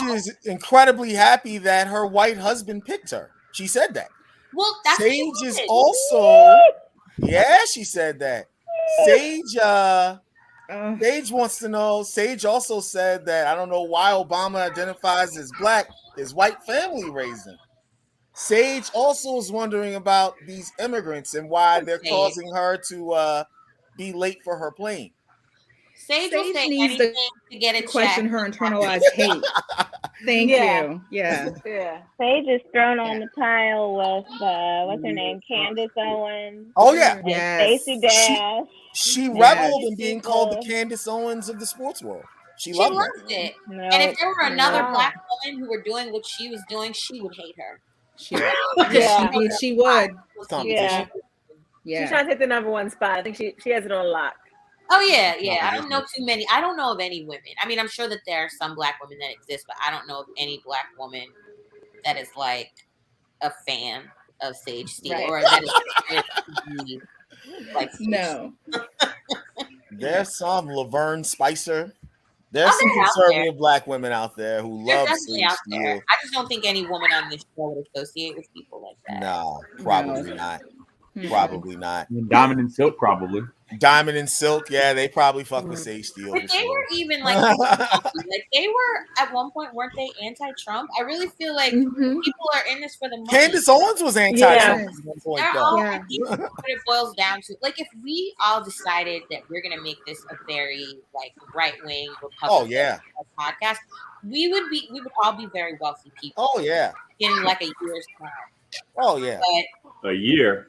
is incredibly happy that her white husband picked her. She said that. Well, that's Sage is also. Yeah, she said that. Sage wants to know. Sage also said that I don't know why Obama identifies as black. His white family raised him. Sage also is wondering about these immigrants and why they're causing her to be late for her plane. Sage will say needs anything to get a question check. Her internalized hate. Thank you. Yeah. Sage is thrown on the pile with what's her name, Candace Owens. Oh yeah, Stacey Dash. She reveled in being called the Candace Owens of the sports world. She loved it. And if there were another black woman who were doing what she was doing, she would hate her. She would. She would. Yeah. She's trying to take the #1 spot. I think she has it on lock. Oh yeah. I don't know too many. I don't know of any women. I mean, I'm sure that there are some black women that exist, but I don't know of any black woman that is like a fan of Sage Steele or that is like no. There's some Laverne Spicer. There's some conservative black women out there who love Sage Steele. I just don't think any woman on this show would associate with people like that. No, probably not. Probably not. Diamond and Silk, probably. Diamond and Silk, yeah, they probably fuck with Sage Steele. But they were even like they were at one point, weren't they anti-Trump? I really feel like people are in this for the money. Candace Owens was anti-Trump. I think what it boils down to, like, if we all decided that we're gonna make this a very like right-wing Republican podcast, we would all be very wealthy people. Oh yeah. In like a year's time. Oh yeah. But a year.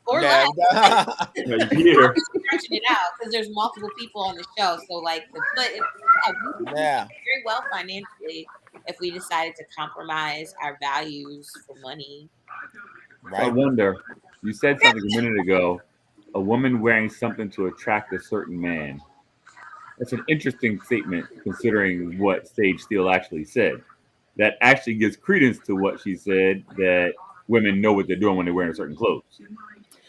Or less. A year. Stretching it out because there's multiple people on the show. So like, we would do very well financially if we decided to compromise our values for money. Right. I wonder. You said something a minute ago. A woman wearing something to attract a certain man. That's an interesting statement considering what Sage Steele actually said. That actually gives credence to what she said, that women know what they're doing when they're wearing certain clothes.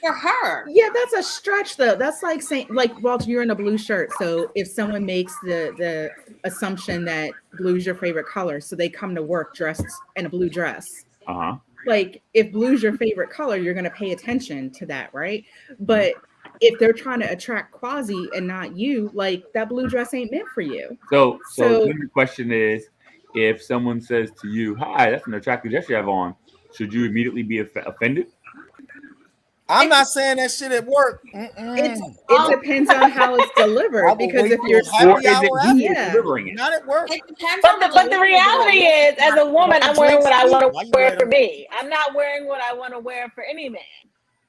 For her. Yeah, that's a stretch though. That's like saying, like, Walter, you're in a blue shirt. So if someone makes the assumption that blue is your favorite color, so they come to work dressed in a blue dress. Uh-huh. Like, if blue's your favorite color, you're going to pay attention to that, right? But if they're trying to attract Quasi and not you, like, that blue dress ain't meant for you. So the question is, if someone says to you, "Hi, that's an attractive dress you have on," should you immediately be offended? I'm not saying that shit at work. It depends on how it's delivered. Because if you're delivering it, not at work. It depends. But the reality is, as a woman, I'm wearing what I want to wear for me. I'm not wearing what I want to wear for any man.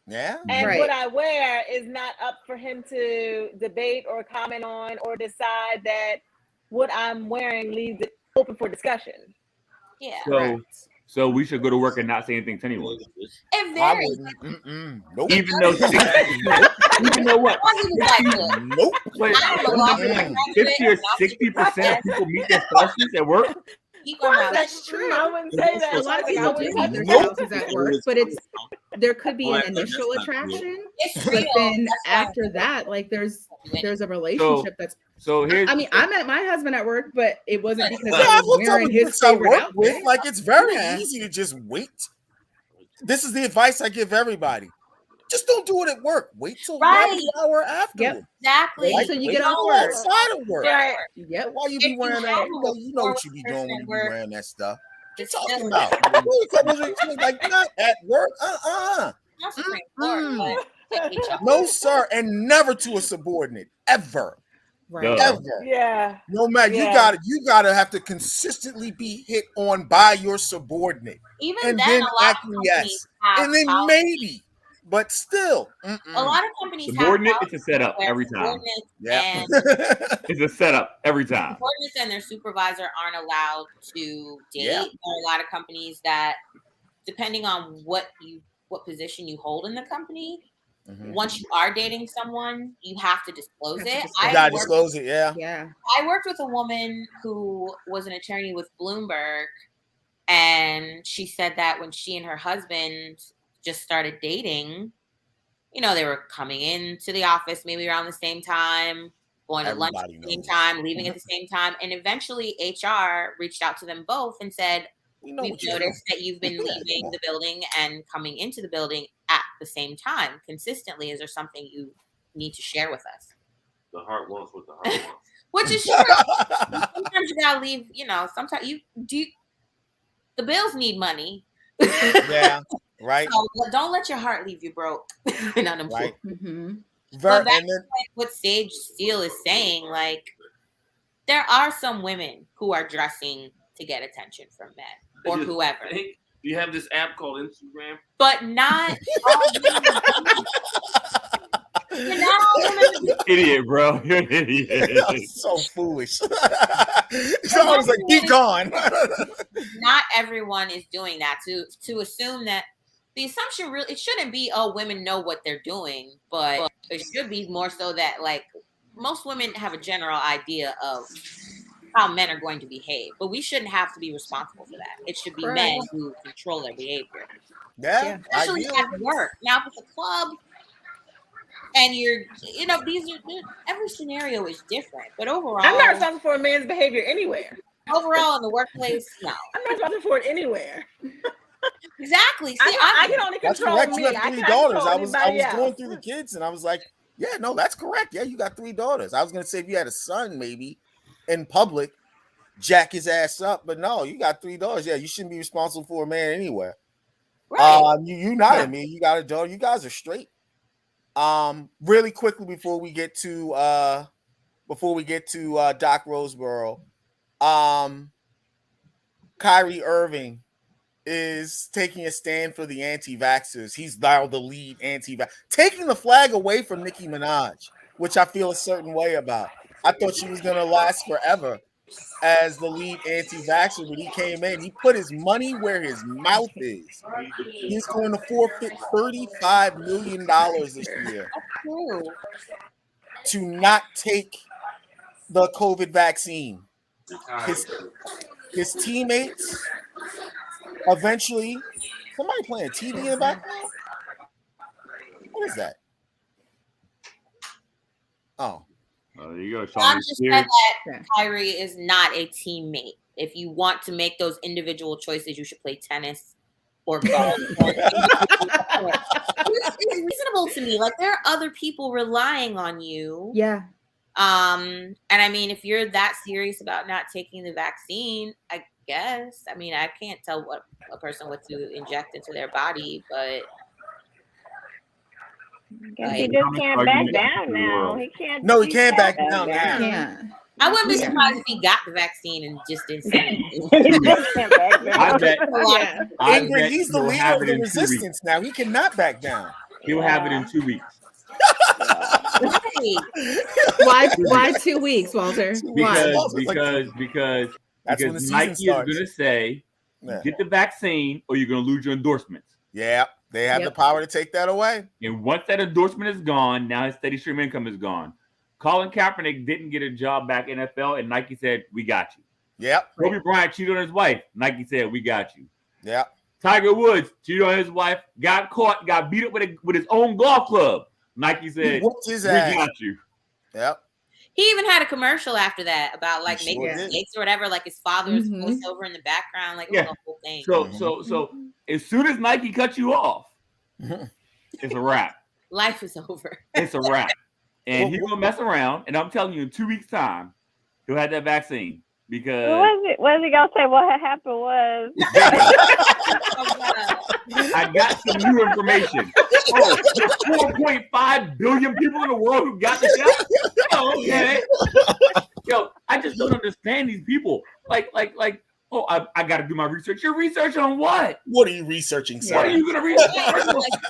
Yeah. And what I wear is not up for him to debate or comment on or decide that what I'm wearing leaves it open for discussion. Yeah. So we should go to work and not say anything to anyone. It varies. Nope. Even though what? Nope. Like 50 or 60% of people meet their spouses at work. That's true. I wouldn't say that. A lot of people do meet their spouses at work, but there could be an initial attraction, but then after that, like there's a relationship that's. So here's. I mean, I met my husband at work, but it wasn't because I was wearing his favorite outfit. Like, it's very easy to just wait. This is the advice I give everybody. Just don't do it at work. Wait till an hour after. Yep. Exactly. Wait till you get off work. Outside of work. Right. Yep. Why you be wearing that? You know what you be doing when you be wearing that stuff. What you talking about? Like, not at work. No, sir. And never to a subordinate. Ever. Right. Ever. Yeah. No matter, you gotta have to consistently be hit on by your subordinate. Even and then a lot of companies have and then maybe, but still. A lot of companies subordinate, it's a setup every time. Yeah. It's a setup every time. Subordinates and their supervisor aren't allowed to date. There are a lot of companies that, depending on what position you hold in the company, once you are dating someone, you have to disclose it. You gotta disclose it, yeah. I worked with a woman who was an attorney with Bloomberg, and she said that when she and her husband just started dating, you know, they were coming into the office maybe around the same time, going to lunch at the same time, leaving at the same time, and eventually HR reached out to them both and said, we've noticed that you've been leaving the building and coming into the building at the same time consistently. Is there something you need to share with us? The heart wants what the heart wants. Which is true. Sometimes you gotta leave, you know, sometimes the bills need money. Yeah, right. So don't let your heart leave you broke and unemployed. Right. But that's like what Sage Steele is saying. Like, there are some women who are dressing to get attention from men or whoever. You have this app called Instagram, but not all women. You're not all women. Idiot, bro. You're an idiot. So foolish. So I was like, keep going. Not everyone is doing that. To assume that the assumption really, it shouldn't be, oh, women know what they're doing, but it should be more so that like most women have a general idea of how men are going to behave, but we shouldn't have to be responsible for that. It should be men who control their behavior. Yeah, especially at work. Now, if it's a club, and every scenario is different, but overall, I'm not responsible for a man's behavior anywhere. Overall, in the workplace, no, I'm not responsible for it anywhere. Exactly. See, I can only control me. You have 3 daughters. I was going through the kids, and I was like, yeah, no, that's correct. Yeah, you got 3 daughters. I was gonna say if you had a son, maybe in public, jack his ass up, but no, you got 3 daughters. Yeah, you shouldn't be responsible for a man anywhere. Right. You not I mean, you got a daughter. You guys are straight. Really quickly before we get to Doc Roseborough, Kyrie Irving is taking a stand for the anti-vaxxers. He's now the lead anti-vax, taking the flag away from Nicki Minaj, which I feel a certain way about. I thought she was gonna last forever as the lead anti-vaxxer, but he came in. He put his money where his mouth is. He's going to forfeit $35 million this year to not take the COVID vaccine. His teammates eventually. Somebody playing TV in the background? What is that? Oh. There you go. Sean just said that Kyrie is not a teammate. If you want to make those individual choices, you should play tennis or golf. It's reasonable to me. Like there are other people relying on you. Yeah. And I mean, if you're that serious about not taking the vaccine, I guess. I mean, I can't tell what a person what to inject into their body, but. He just can't back down now. He can't. No, he can't back down now. Yeah. I wouldn't be surprised if he got the vaccine and just didn't say anything. I bet. Ingrid, he's the leader of the resistance now. He cannot back down. He'll have it in 2 weeks. Why 2 weeks, Walter? Because Nike is going to say, get the vaccine or you're going to lose your endorsements. Yeah, they have the power to take that away. And once that endorsement is gone, now his steady stream income is gone. Colin Kaepernick didn't get a job back in NFL, and Nike said, we got you. Yep. Kobe Bryant cheated on his wife. Nike said, we got you. Yep. Tiger Woods cheated on his wife, got caught, got beat up with his own golf club. Nike said, we got you. Yep. He even had a commercial after that about like making mistakes or whatever, like his father's voiceover in the background, like the whole thing. So as soon as Nike cuts you off, it's a wrap. Life is over. It's a wrap. And he's gonna mess around, and I'm telling you, in 2 weeks' time, he'll have that vaccine because. What is he gonna say? What had happened was. I got some new information. Oh, there's 4.5 billion people in the world who got the shot. Oh, okay. Yo, I just don't understand these people. Like. Oh, I got to do my research. Your research on what? What are you researching, sir? What are you gonna research?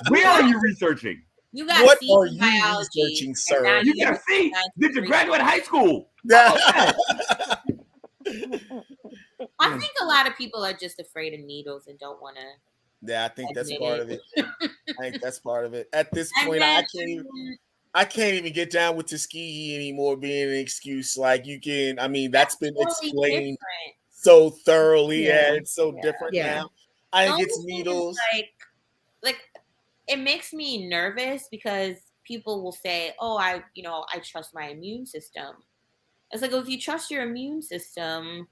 Where are you researching? You got what C are you biology, researching, sir? You got C. Did you graduate high school? Yeah. I think a lot of people are just afraid of needles and don't want to. Yeah, I think that's part of it. I think that's part of it. At this point, I can't even get down with Tuskegee anymore being an excuse. Like you can, I mean, that's been explained so thoroughly, and it's so different now. I think it's needles. Like it makes me nervous because people will say, "Oh, I trust my immune system." It's like, well, if you trust your immune system,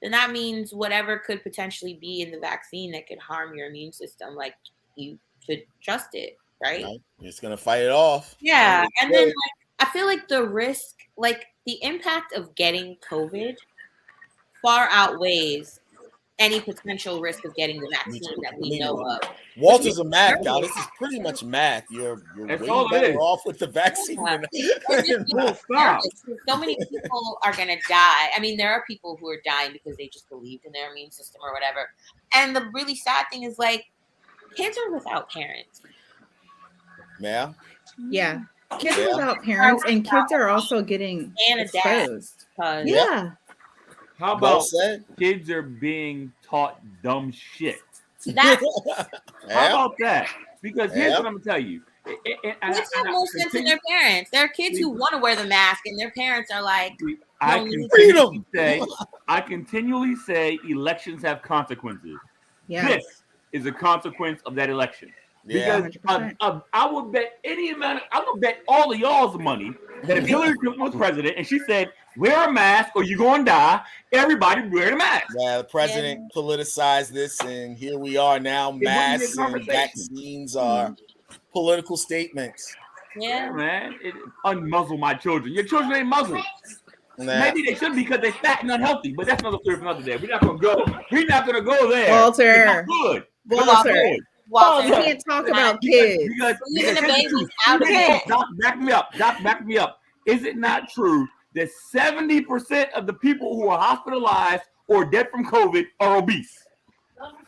then that means whatever could potentially be in the vaccine that could harm your immune system, like you should trust it, right? It's gonna fight it off. Yeah, and then I feel like the risk, like the impact of getting COVID, far outweighs any potential risk of getting the vaccine that we know of. Walter's a math guy. This is pretty much math. You're way better off with the vaccine. So many people are going to die. I mean, there are people who are dying because they just believed in their immune system or whatever. And the really sad thing is, like, kids are without parents. Yeah. Yeah. Kids are without parents, and kids are also getting exposed. Yeah. How about kids are being taught dumb shit? How about that? Because here's what I'm gonna tell you. Kids have more sense than their parents. There are kids who want to wear the mask, and their parents are like, I continually say elections have consequences. Yeah. This is a consequence of that election. Yeah. Because I would bet I would bet all of y'all's money that if Hillary Clinton was president and she said, wear a mask or you're going to die, everybody wear a mask. Yeah, the president politicized this, and here we are now. Masks and vaccines are political statements. Yeah, man. Unmuzzle my children. Your children ain't muzzled. Maybe they should be because they're fat and unhealthy, but that's another story for another day. We're not gonna go there. Walter. Good. Walter. You can't talk about kids. Because Doc, back me up. Doc, back me up. Is it not true that 70% of the people who are hospitalized or dead from COVID are obese?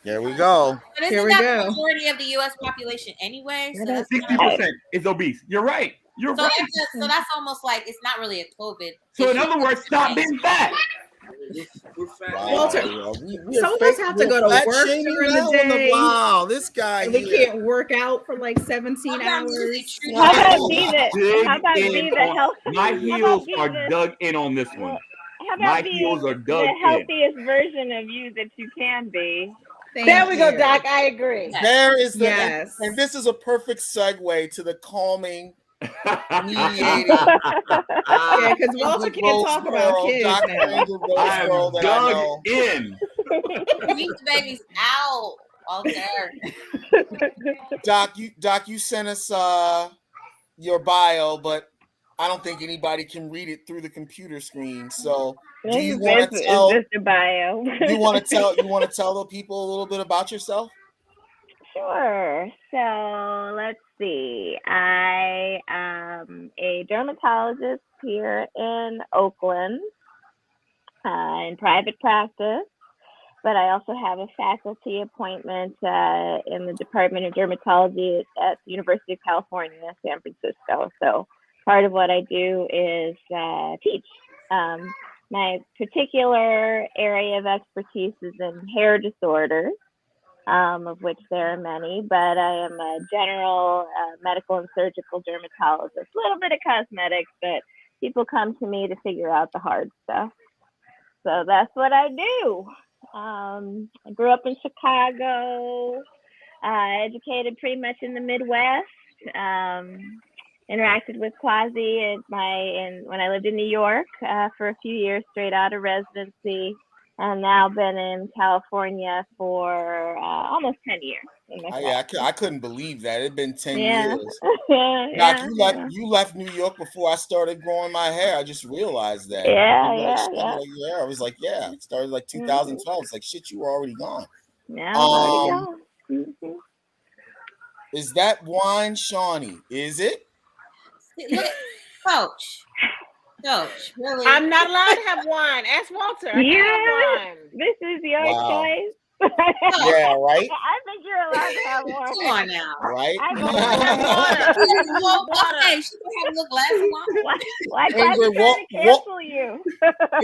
There we go. But isn't that the majority of the U.S. population anyway? So 60% is obese. You're right. You're right. So that's almost like it's not really a COVID. So in other words, stop being fat. Walter, some of us have to go to work during the day. Wow, this guy. We can't work out for like 17 hours. How about be the healthy? My heels are dug in on this one. How about the healthiest version of you that you can be? There we go, Doc. I agree. There is the and this is a perfect segue to the calming. Mediating. Yeah, because Walter can't talk about kids. I am dug in. Leave the babies out, Walter. Doc, you sent us your bio, but I don't think anybody can read it through the computer screen. So, do you want to tell? Is this the bio? You want to tell the people a little bit about yourself? Sure. So let's see. I am a dermatologist here in Oakland in private practice, but I also have a faculty appointment in the Department of Dermatology at the University of California, San Francisco. So part of what I do is teach. My particular area of expertise is in hair disorders. Of which there are many, but I am a general medical and surgical dermatologist. A little bit of cosmetics, but people come to me to figure out the hard stuff. So that's what I do. I grew up in Chicago, educated pretty much in the Midwest, interacted with Quasi when I lived in New York for a few years straight out of residency. And now been in California for almost 10 years. I couldn't believe that. It'd been 10 years. Doc, you left New York before I started growing my hair. I just realized that. I was like, it started like 2012. It's like, shit, you were already gone. Is that wine Shawnee? Is it? Coach, really? I'm not allowed to have wine. Ask Walter. I can't have wine. This is your choice. Yeah, right? I think you're allowed to have wine. Come on now. Right? I don't have water. Okay, she can have a glass of wine. Why to cancel you?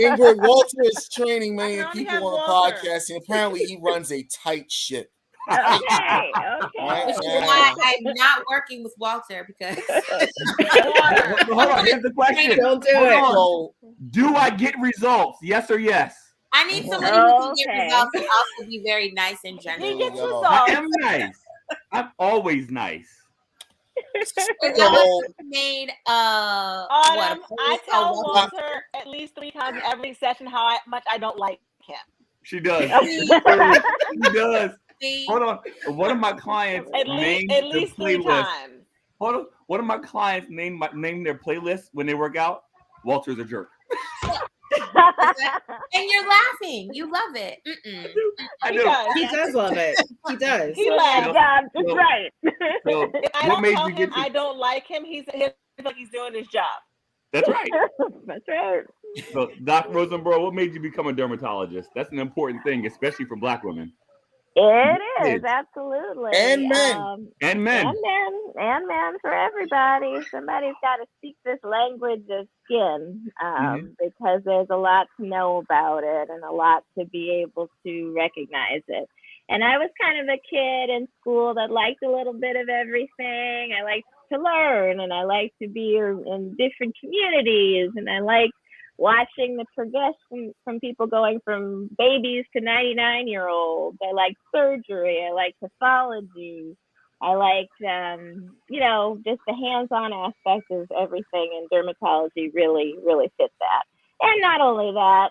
Ingrid, Walter is training many people on the podcast, and apparently he runs a tight ship. Okay. Which is why I'm not working with Walter because. Hold on. Here's the question. Don't do it. So, do I get results? Yes or yes? I need somebody who can get results and also be very nice and gentle. I am nice. I'm always nice. Made Autumn, I tell Walter at least 3 times every session how much I don't like him. She does. She does. Hold on. One of my clients named at least 3 times. Hold on. One of my clients named their playlist when they work out. Walter's a jerk. And you're laughing. You love it. I do. He does love it. He does. He laughs. Just right. So, what made you get? I don't like him. He's like he's doing his job. That's right. That's right. So, Doc Roseborough, what made you become a dermatologist? That's an important thing, especially for Black women. It is, absolutely. And men. And men. And men for everybody. Somebody's got to speak this language of skin because there's a lot to know about it and a lot to be able to recognize it. And I was kind of a kid in school that liked a little bit of everything. I liked to learn and I liked to be in different communities and I liked watching the progression from people going from babies to 99-year-olds. I like surgery. I like pathology. I liked, just the hands-on aspect of everything, and dermatology really, really fit that. And not only that,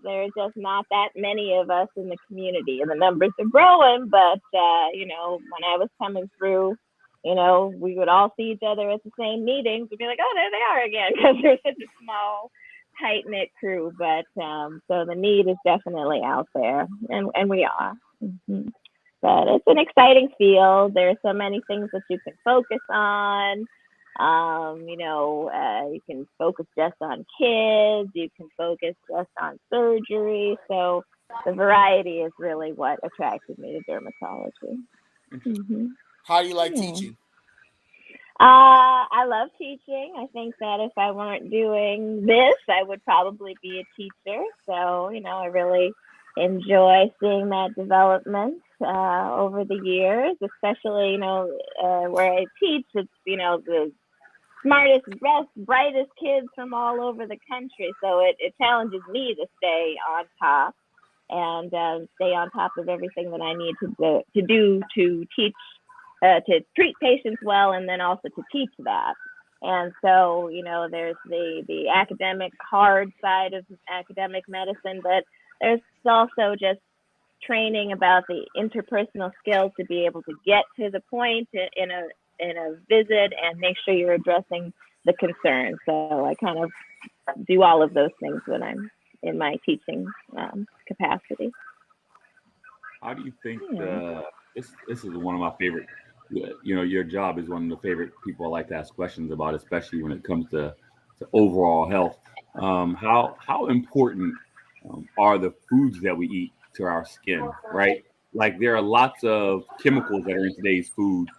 there are just not that many of us in the community, and the numbers are growing, but, when I was coming through, we would all see each other at the same meetings and be like, oh, there they are again, because they're such a small, tight-knit crew. But so the need is definitely out there, and we are. But it's an exciting field. There are so many things that you can focus on. You can focus just on kids. You can focus just on surgery. So the variety is really what attracted me to dermatology. How do you like teaching? I love teaching. I think that if I weren't doing this, I would probably be a teacher. So, I really enjoy seeing that development over the years, especially, where I teach, it's, the smartest, best, brightest kids from all over the country. So it challenges me to stay on top and stay on top of everything that I need to do to teach, to treat patients well, and then also to teach that. And so, there's the academic hard side of academic medicine, but there's also just training about the interpersonal skills to be able to get to the point in a visit and make sure you're addressing the concern. So I kind of do all of those things when I'm in my teaching capacity. How do you think this is one of my favorite, your job is one of the favorite people I like to ask questions about, especially when it comes to overall health. How important are the foods that we eat to our skin, right? Like there are lots of chemicals that are in today's food.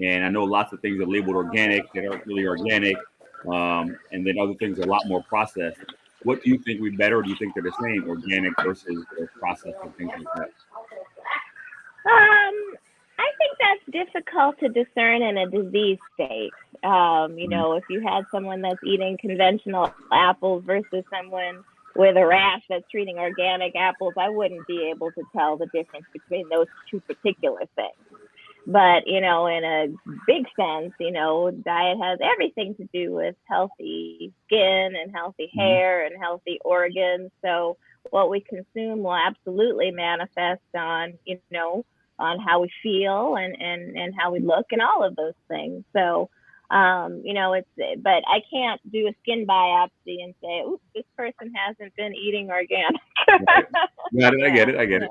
And I know lots of things are labeled organic that aren't really organic. And then other things are a lot more processed. What do you think we better, or do you think they're the same, organic versus processed and things like that? I think that's difficult to discern in a disease state. If you had someone that's eating conventional apples versus someone with a rash that's treating organic apples, I wouldn't be able to tell the difference between those two particular things. But, in a big sense, diet has everything to do with healthy skin and healthy hair and healthy organs. So what we consume will absolutely manifest on, on how we feel and how we look and all of those things. So, but I can't do a skin biopsy and say, oops, this person hasn't been eating organic. I get it.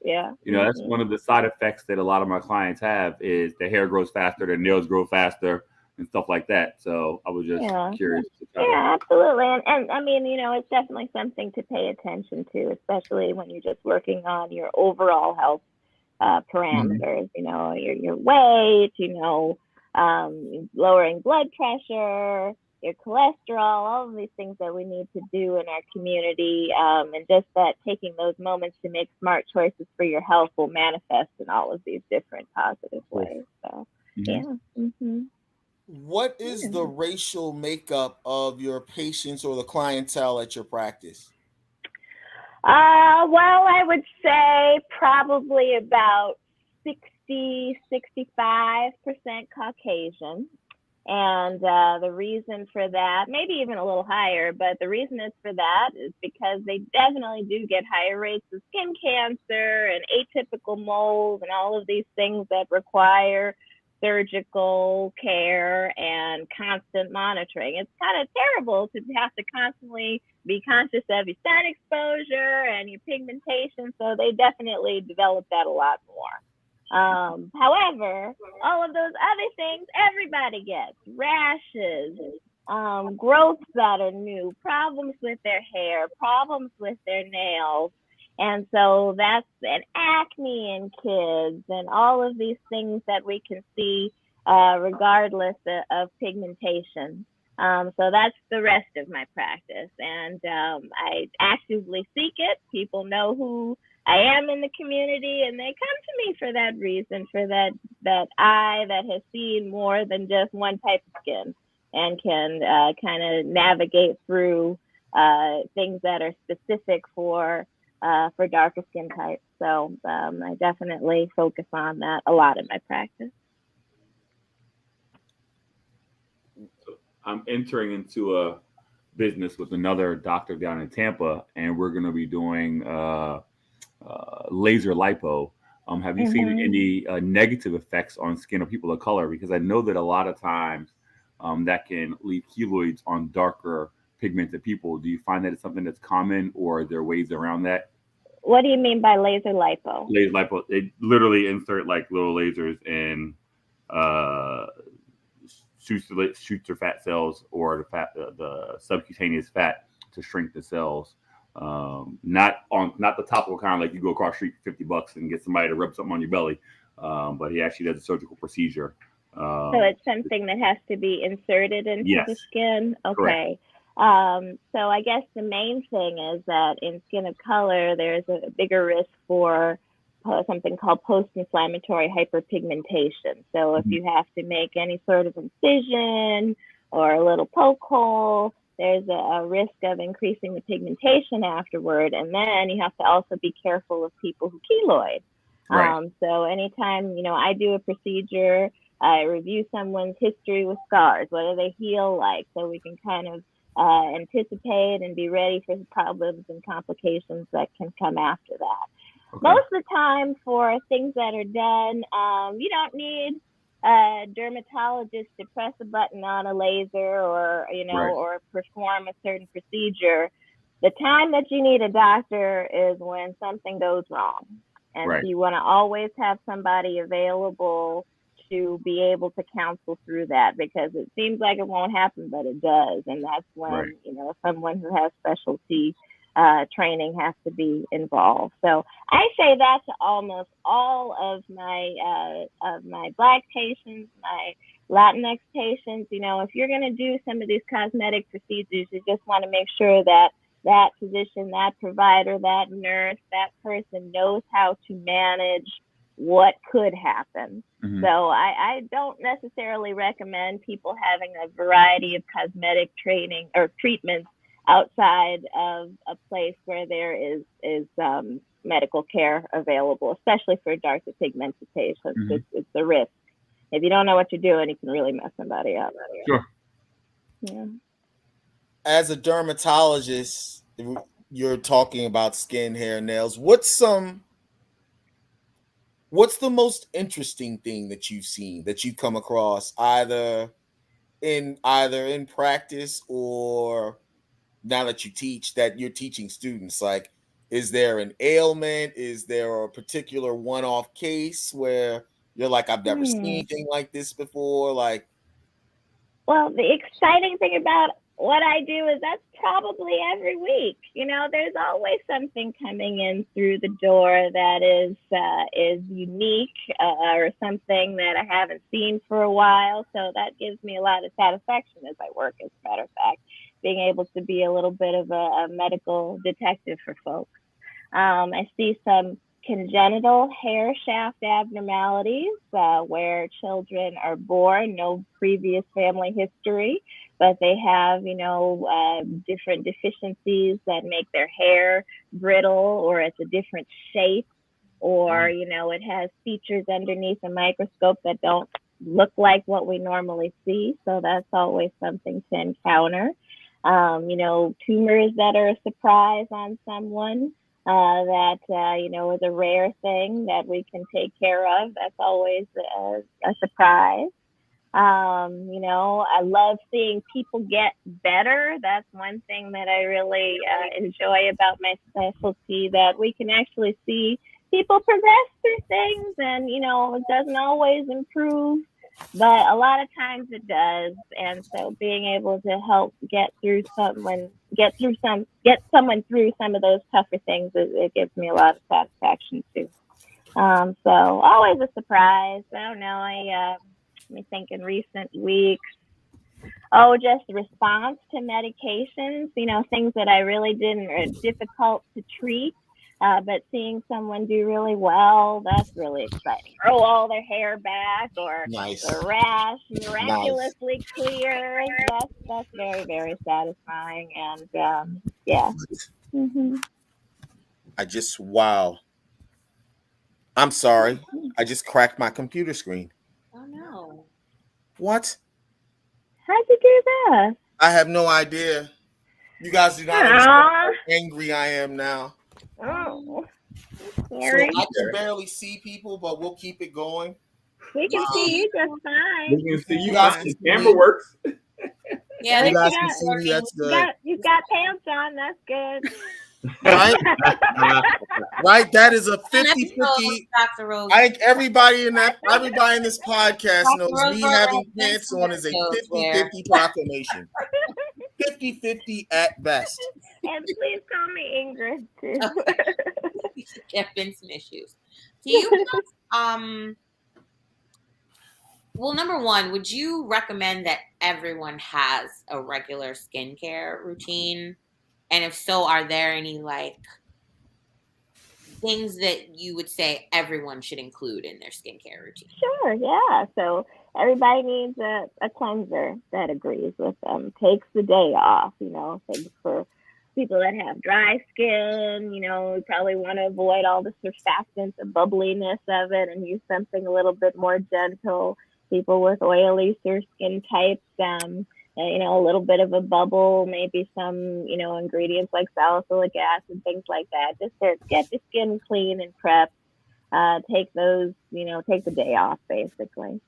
Yeah. That's one of the side effects that a lot of my clients have is their hair grows faster, their nails grow faster and stuff like that. So I was just curious. Absolutely. And I mean, it's definitely something to pay attention to, especially when you're just working on your overall health parameters, your weight, lowering blood pressure, your cholesterol, all of these things that we need to do in our community. And just that taking those moments to make smart choices for your health will manifest in all of these different positive ways. So, What is the racial makeup of your patients or the clientele at your practice? Well, I would say probably about 60-65% Caucasian. And the reason for that, maybe even a little higher, but the reason it's for that is because they definitely do get higher rates of skin cancer and atypical moles and all of these things that require surgical care and constant monitoring. It's kind of terrible to have to constantly be conscious of your sun exposure and your pigmentation. So they definitely developed that a lot more. However, all of those other things everybody gets: rashes, growths that are new, problems with their hair, problems with their nails. And so that's an acne in kids and all of these things that we can see regardless of pigmentation. So that's the rest of my practice. And I actively seek it. People know who I am in the community, and they come to me for that reason, for that eye that has seen more than just one type of skin and can kind of navigate through things that are specific for darker skin types. So I definitely focus on that a lot in my practice. I'm entering into a business with another doctor down in Tampa, and we're going to be doing laser lipo. Have you seen any negative effects on skin of people of color? Because I know that a lot of times that can leave keloids on darker pigmented people. Do you find that it's something that's common, or are there ways around that? What do you mean by laser lipo? Laser lipo, they literally insert like little lasers and shoots their fat cells or the subcutaneous fat to shrink the cells. Not the topical kind, like you go across the street for $50 and get somebody to rub something on your belly, but he actually does a surgical procedure. So it's something that has to be inserted into the skin. Okay. Correct. So I guess the main thing is that in skin of color, there's a bigger risk for something called post-inflammatory hyperpigmentation. So if you have to make any sort of incision or a little poke hole, there's a risk of increasing the pigmentation afterward. And then you have to also be careful of people who keloid. Right. So anytime, I do a procedure, I review someone's history with scars. What do they heal like? So we can kind of anticipate and be ready for the problems and complications that can come after that. Okay. Most of the time for things that are done, you don't need a dermatologist to press a button on a laser or, or perform a certain procedure. The time that you need a doctor is when something goes wrong. And so you want to always have somebody available to be able to counsel through that, because it seems like it won't happen, but it does. And that's when, someone who has specialty training has to be involved. So I say that to almost all of my Black patients, my Latinx patients. If you're going to do some of these cosmetic procedures, you just want to make sure that that physician, that provider, that nurse, that person knows how to manage what could happen. So I don't necessarily recommend people having a variety of cosmetic training or treatments outside of a place where there is medical care available, especially for darker pigmented patients. It's a risk. If you don't know what you're doing, you can really mess somebody up. Sure. Yeah. As a dermatologist, you're talking about skin, hair, nails. What's the most interesting thing that you've seen, that you've come across, either in practice or now that you teach, that you're teaching students? Like, is there an ailment? Is there a particular one-off case where you're like, I've never seen anything like this before? Like, well, the exciting thing about what I do is that's probably every week. There's always something coming in through the door that is unique or something that I haven't seen for a while. So that gives me a lot of satisfaction as I work, as a matter of fact, being able to be a little bit of a medical detective for folks. I see some congenital hair shaft abnormalities where children are born, no previous family history, but they have, different deficiencies that make their hair brittle, or it's a different shape, or, it has features underneath a microscope that don't look like what we normally see. So that's always something to encounter. Tumors that are a surprise on someone. that is a rare thing that we can take care of. That's always a surprise. I love seeing people get better. That's one thing that I really enjoy about my specialty, that we can actually see people progress through things, and it doesn't always improve, but a lot of times it does. And so being able to help get someone through some of those tougher things, it gives me a lot of satisfaction too. So always a surprise. I don't know. Let me think, in recent weeks, just response to medications, things that I really didn't, or difficult to treat, but seeing someone do really well, that's really exciting. Grow all their hair back, or the rash miraculously clears. That's very, very satisfying. And yeah. Mm-hmm. Wow. I'm sorry. I just cracked my computer screen. Oh no. What? How'd you do that? I have no idea. You guys do not understand how angry I am now. Oh. Sorry. So I can barely see people, but we'll keep it going. We can see you just fine. We can see you guys. The camera works. Yeah, you guys can see me. That's good. You've got pants on. That's good. Right? Right? That is a 50-50. I think everybody in this podcast knows me having pants on is a 50-50 proclamation. 50-50 at best. And please call me Ingrid too. There have been some issues. Do you well, number one, would you recommend that everyone has a regular skincare routine? And if so, are there any things that you would say everyone should include in their skincare routine? Sure, yeah. So everybody needs a cleanser that agrees with them. Takes the day off, things for people that have dry skin, we probably want to avoid all the surfactants and bubbliness of it and use something a little bit more gentle. People with oily skin types, a little bit of a bubble, maybe some, ingredients like salicylic acid, things like that, just to get the skin clean and prepped. Take those, take the day off, basically.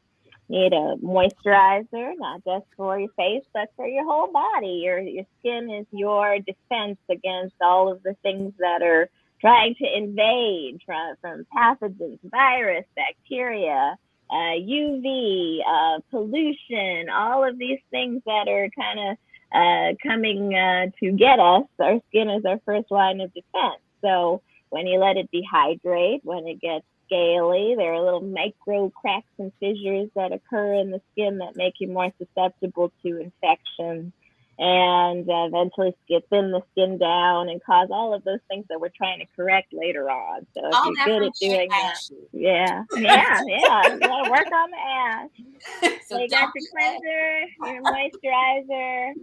Need a moisturizer, not just for your face, but for your whole body. Your skin is your defense against all of the things that are trying to invade from pathogens, virus, bacteria, UV, pollution, all of these things that are kind of coming to get us. Our skin is our first line of defense. So when you let it dehydrate, when it gets scaly, there are little micro cracks and fissures that occur in the skin that make you more susceptible to infection, and eventually thin the skin down and cause all of those things that we're trying to correct later on. So if you're good at doing that, you gotta work on the ash. So you got your cleanser, your moisturizer.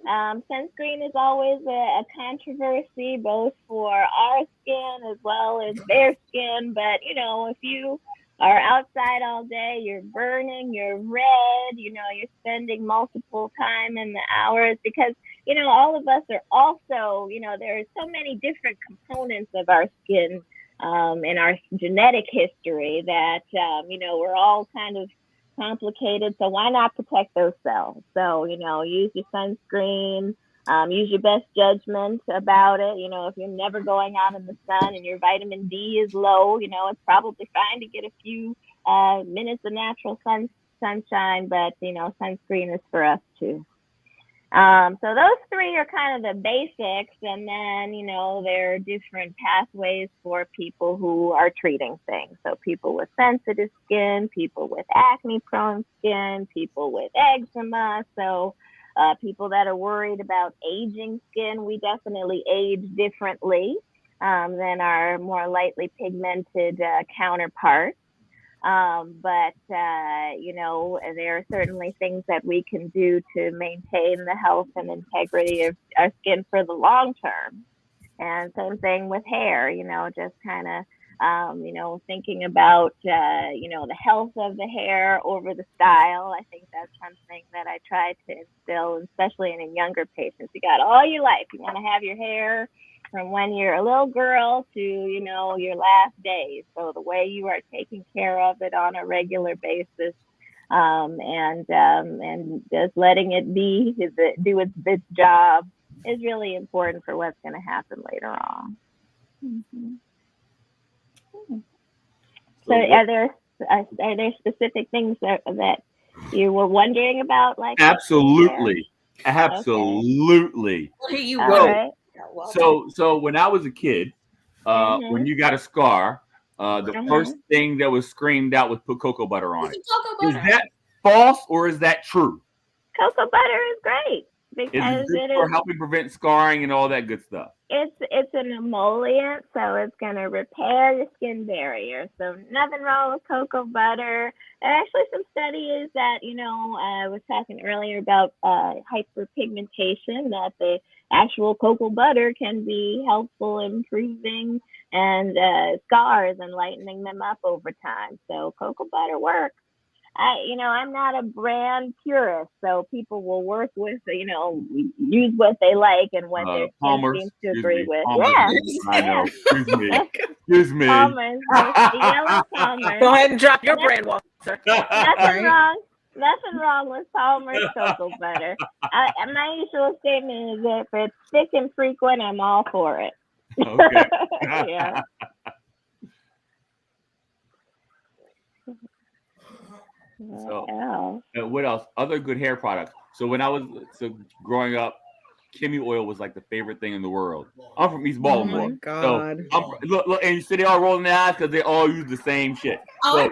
Sunscreen is always a controversy, both for our skin as well as their skin. But if you are outside all day, you're burning, you're red, you're spending multiple time in the hours, because, all of us are also, there are so many different components of our skin in our genetic history that, we're all kind of complicated. So why not protect those cells? So, use your sunscreen, use your best judgment about it. If you're never going out in the sun and your vitamin D is low, it's probably fine to get a few minutes of natural sunshine, but, sunscreen is for us too. So those three are kind of the basics. And then, there are different pathways for people who are treating things. So people with sensitive skin, people with acne prone skin, people with eczema. So people that are worried about aging skin, we definitely age differently than our more lightly pigmented counterparts. But there are certainly things that we can do to maintain the health and integrity of our skin for the long term. And same thing with hair, just kind of, thinking about, the health of the hair over the style. I think that's something that I try to instill, especially in younger patients. You got all your life. You want to have your hair from when you're a little girl to, you know, your last days. So the way you are taking care of it on a regular basis, and just letting it do its job is really important for what's going to happen later on. Mm-hmm. So are there specific things that you were wondering about? Like absolutely. What are you So when I was a kid, when you got a scar, the first thing that was screamed out was put cocoa butter on it. Is that false or is that true? Cocoa butter is great because it is for helping prevent scarring and all that good stuff. It's an emollient, so it's going to repair your skin barrier. So nothing wrong with cocoa butter. There are actually some studies that, you know, I was talking earlier about hyperpigmentation, that the actual cocoa butter can be helpful in improving and scars and lightening them up over time. So cocoa butter works. I'm not a brand purist, so people will work with, use what they like and what their skin seems to agree with. I know. Excuse me. Palmer's, the yellow Palmer's. Go ahead and drop your brand, Walter. Nothing wrong with Palmer's cocoa butter. My usual statement is if it's thick and frequent, I'm all for it. Okay. Yeah. So, what else? Other good hair products. So when I was growing up, Kimmy oil was like the favorite thing in the world. I'm from East Baltimore. Oh my God. So look, and you see they all rolling their eyes because they all use the same shit. Oh, I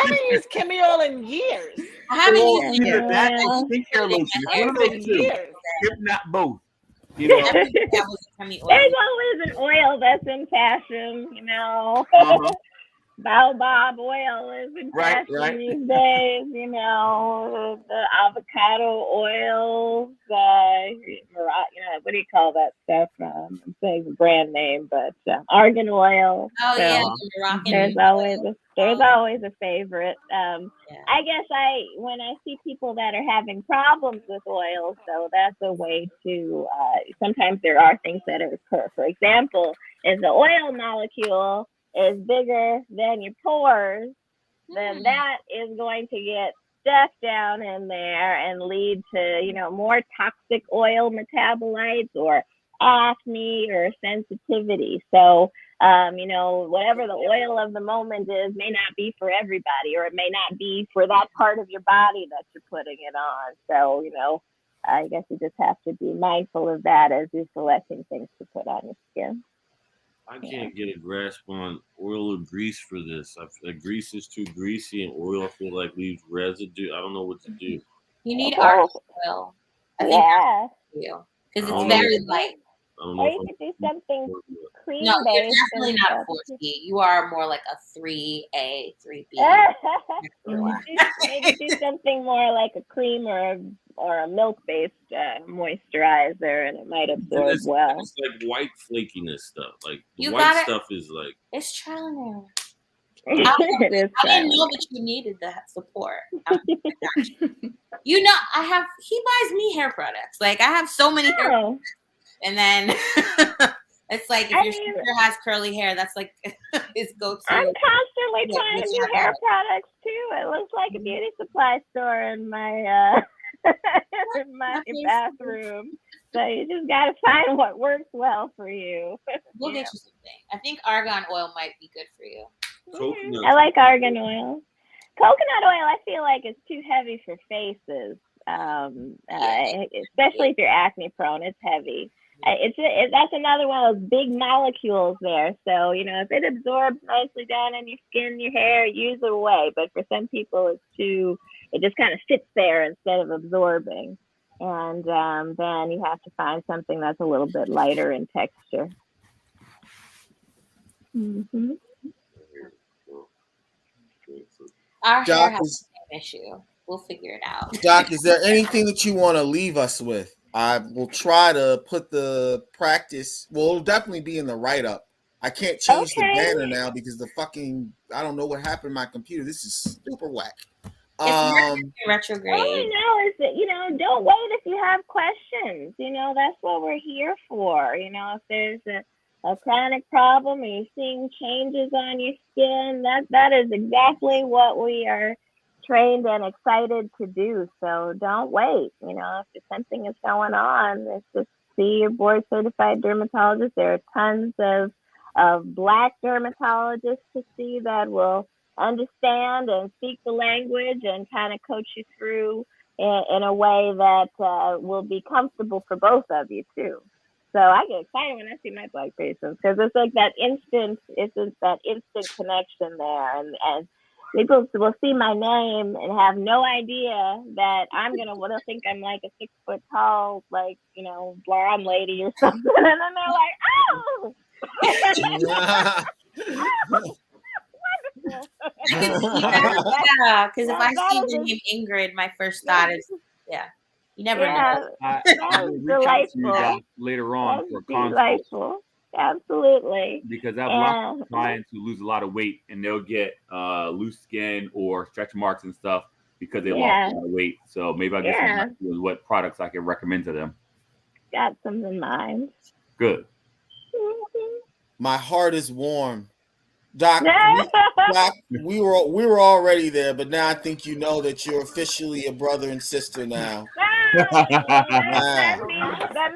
haven't used Kimmy oil in years. I haven't used either that or skincare lotion. One of those two, if not both. You know, there's always an oil that's in fashion, you know. Baobab oil is in fashion these days, you know, the avocado oils, what do you call that stuff? I'm saying the brand name, but argan oil. Oh, so yeah, there's always a favorite. I guess when I see people that are having problems with oil, so that's a way to, sometimes there are things that occur. For example, if the oil molecule is bigger than your pores, then that is going to get stuck down in there and lead to, more toxic oil metabolites or acne or sensitivity. So, whatever the oil of the moment is may not be for everybody, or it may not be for that part of your body that you're putting it on. So, I guess you just have to be mindful of that as you're selecting things to put on your skin. I can't get a grasp on oil or grease for this. Grease is too greasy, and oil I feel like leaves residue. I don't know what to do. You need argan oil. I think that's for you because it's very light. Or you could do something cream No, you're based. definitely not a 4C. You are more like a 3A, 3B. Maybe do something more like a cream or a milk-based moisturizer, and it might absorb well. It's like white flakiness stuff. Like stuff is like. It's trial and error. It is. I didn't know that you needed that support. He buys me hair products. Like I have so many hair products. And then it's like if your sister has curly hair, that's like his go-to. I'm constantly trying new hair products too. It looks like a beauty supply store in my bathroom. So you just gotta find what works well for you. We'll get you something. I think argan oil might be good for you. I like argan oil. Coconut oil, I feel like it's too heavy for faces. Especially if you're acne prone, it's heavy. That's another one of those big molecules there. So, if it absorbs nicely down in your skin, your hair, use it away. But for some people, it just kind of sits there instead of absorbing. And then you have to find something that's a little bit lighter in texture. Mm-hmm. Our hair has the same issue. We'll figure it out. Doc, is there anything that you want to leave us with? I will try to put the practice. Well, it'll definitely be in the write-up. I can't change the banner now because I don't know what happened to my computer. This is super whack. It's retrograde. All I know is that, don't wait if you have questions. That's what we're here for. If there's a chronic problem and you're seeing changes on your skin, that is exactly what we are trained and excited to do. So don't wait. If something is going on, it's just see your board certified dermatologist. There are tons of Black dermatologists to see that will understand and speak the language and kind of coach you through in a way that will be comfortable for both of you too. So I get excited when I see my Black patients because it's like that instant connection there, and people will see my name and have no idea that they'll think I'm like a 6 foot tall, blonde lady or something, and then they're like, oh. Yeah, because if I see the name Ingrid, my first thought is, you never know. That was delightful. Later on for consult. Delightful. Absolutely. Because I have lots of clients who lose a lot of weight and they'll get loose skin or stretch marks and stuff because they lost a lot of weight. So maybe I'll get some what products I can recommend to them. Got some in mind. Good. My heart is warm. Doc, we were already there, but now I think you know that you're officially a brother and sister now. That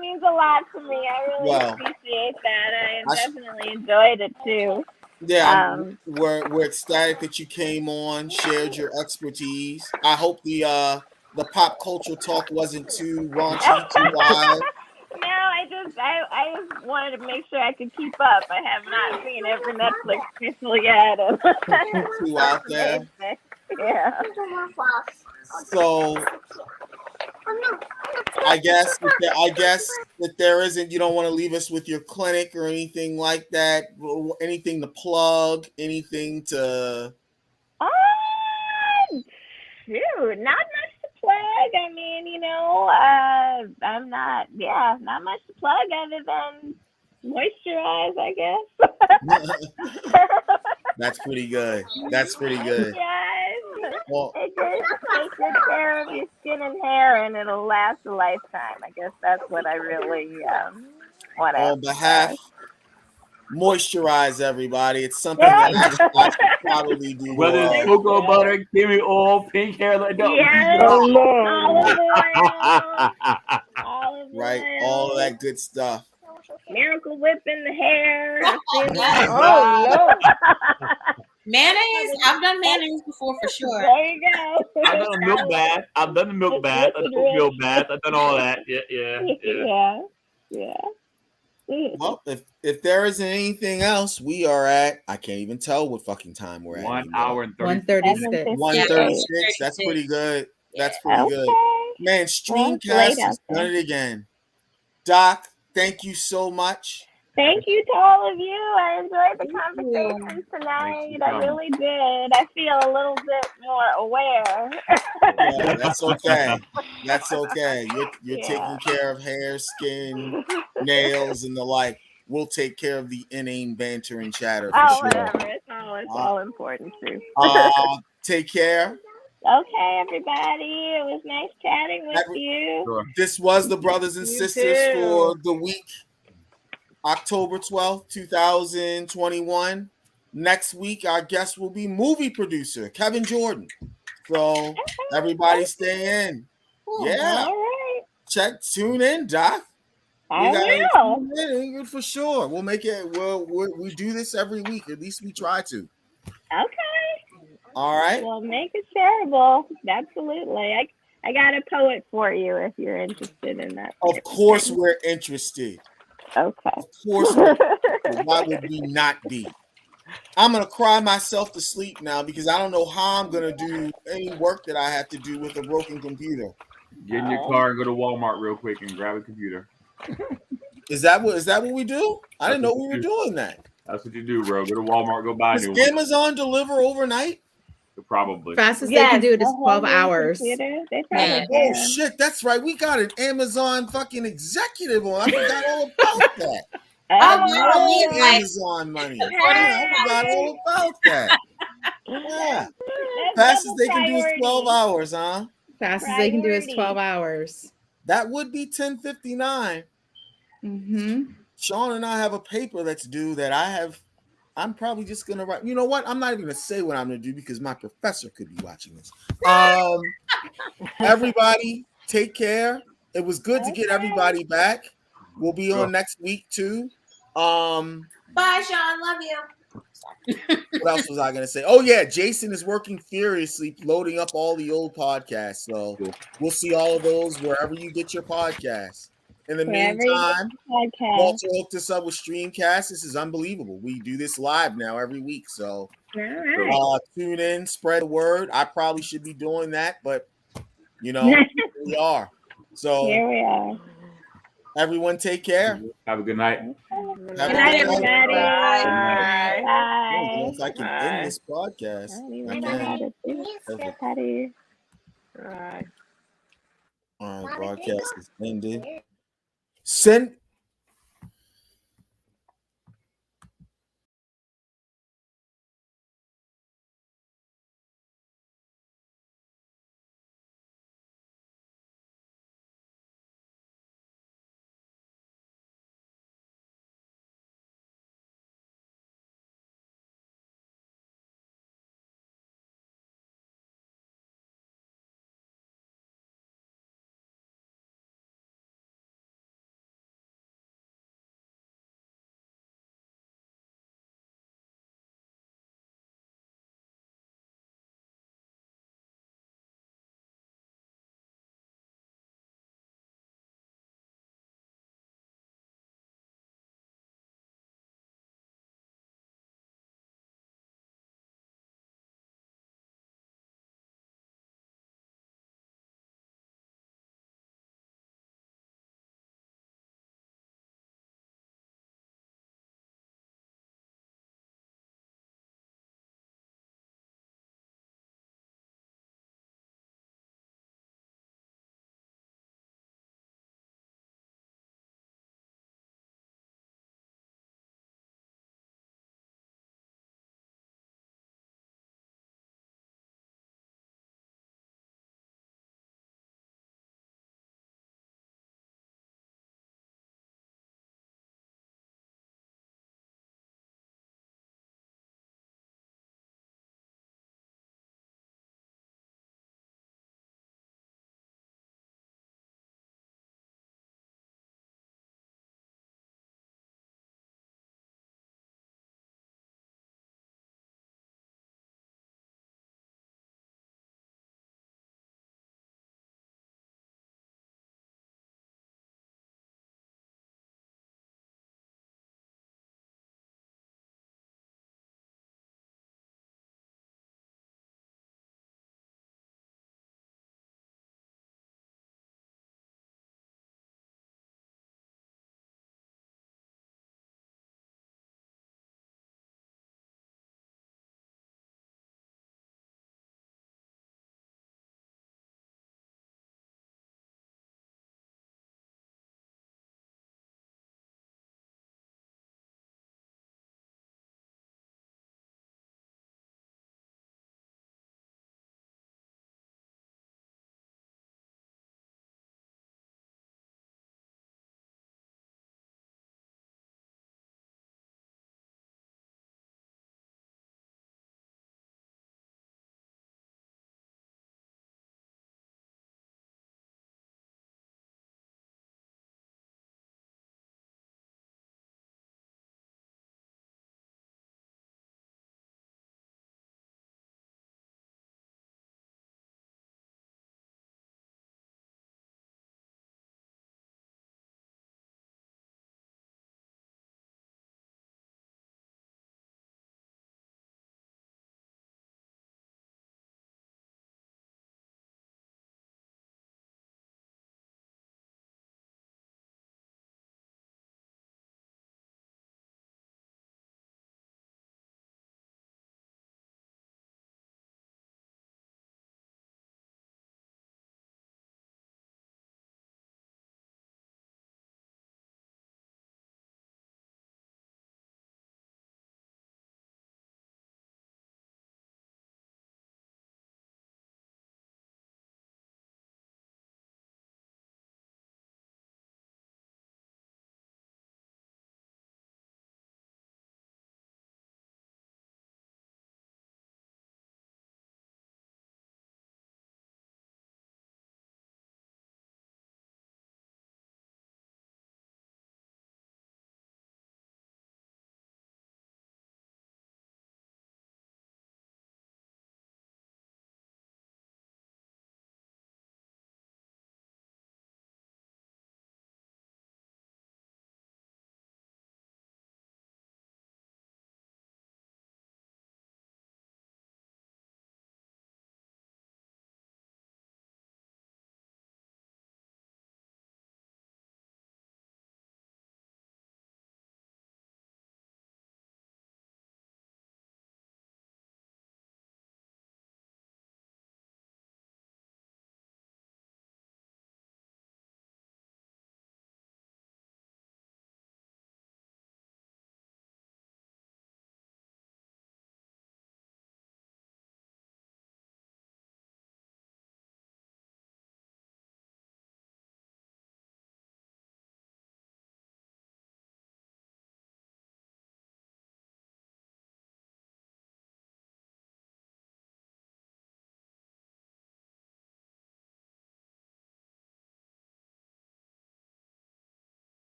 means a lot to me. I really appreciate that. I definitely enjoyed it too. Yeah, we're ecstatic that you came on, shared your expertise. I hope the pop culture talk wasn't too raunchy, too wild. No, I just wanted to make sure I could keep up. I have not seen every Netflix special yet. Too out there. Yeah. So I guess that there isn't. You don't want to leave us with your clinic or anything like that. Anything to plug? Anything to? Shoot, not much to plug. I mean, I'm not much to plug other than moisturize, I guess. That's pretty good. Yes. Well, take good care of your skin and hair, and it'll last a lifetime. I guess that's what I really want to. On behalf, moisturize everybody. It's something that I should probably do. Whether it's cocoa butter, give me oil, pink hair, olive oil, right? All of that good stuff. Miracle Whip in the hair. Oh no. Mayonnaise? I've done mayonnaise before for sure. There you go. I've done a milk bath. I've done the milk bath. I've done the oatmeal bath. I've done all that. Yeah. Well, if there isn't anything else, we are at, I can't even tell what fucking time we're at. 1 hour and 1:36. 1:36. That's pretty good. That's pretty good. Man, Streamcast has done it again. Doc, thank you so much. Thank you to all of you. I enjoyed the conversation tonight. I really did. I feel a little bit more aware. Yeah, that's okay. That's okay. You're taking care of hair, skin, nails, and the like. We'll take care of the inane banter and chatter for sure. Whatever. It's all important too. Take care. Okay, everybody. It was nice chatting with you. Sure. This was the Brothers and Sisters for the week, October 12th, 2021. Next week, our guest will be movie producer Kevin Jordan. So everybody stay in. Yeah. All right. Tune in, Doc. I will. Tune in for sure. We'll make it. We do this every week. At least we try to. Okay. All right. Well, make it shareable. Absolutely. I got a poet for you if you're interested in that. Of course, we're interested. Okay. Of course. Why would we not be? I'm going to cry myself to sleep now because I don't know how I'm going to do any work that I have to do with a broken computer. Get in your car and go to Walmart real quick and grab a computer. Is that what we do? I didn't know we were doing that. That's what you do, bro. Go to Walmart, go buy a new one. Does Amazon deliver overnight? Probably. Fastest they can do it is 12 hours. Oh shit, that's right. We got an Amazon fucking executive on. I forgot all about that. Amazon money. I forgot all about that. Yeah. Fastest they can do is 12 hours, huh? Fastest they can do is 12 hours. That would be 10:59. Sean and I have a paper that's due that I'm probably just gonna write. You know what? I'm not even gonna say what I'm gonna do because my professor could be watching this. Everybody, take care. It was good to get everybody back. We'll be on next week too. Bye, Sean. Love you. What else was I gonna say? Oh yeah, Jason is working furiously loading up all the old podcasts. So we'll see all of those wherever you get your podcasts. In the meantime, Walter hooked us up with Streamcast. This is unbelievable. We do this live now every week. So tune in, spread the word. I probably should be doing that, but you know, we are. So here we are. Everyone take care. Have a good night. Good night, everybody. Bye. I don't know if I can end this podcast. All right, broadcast is ended. Send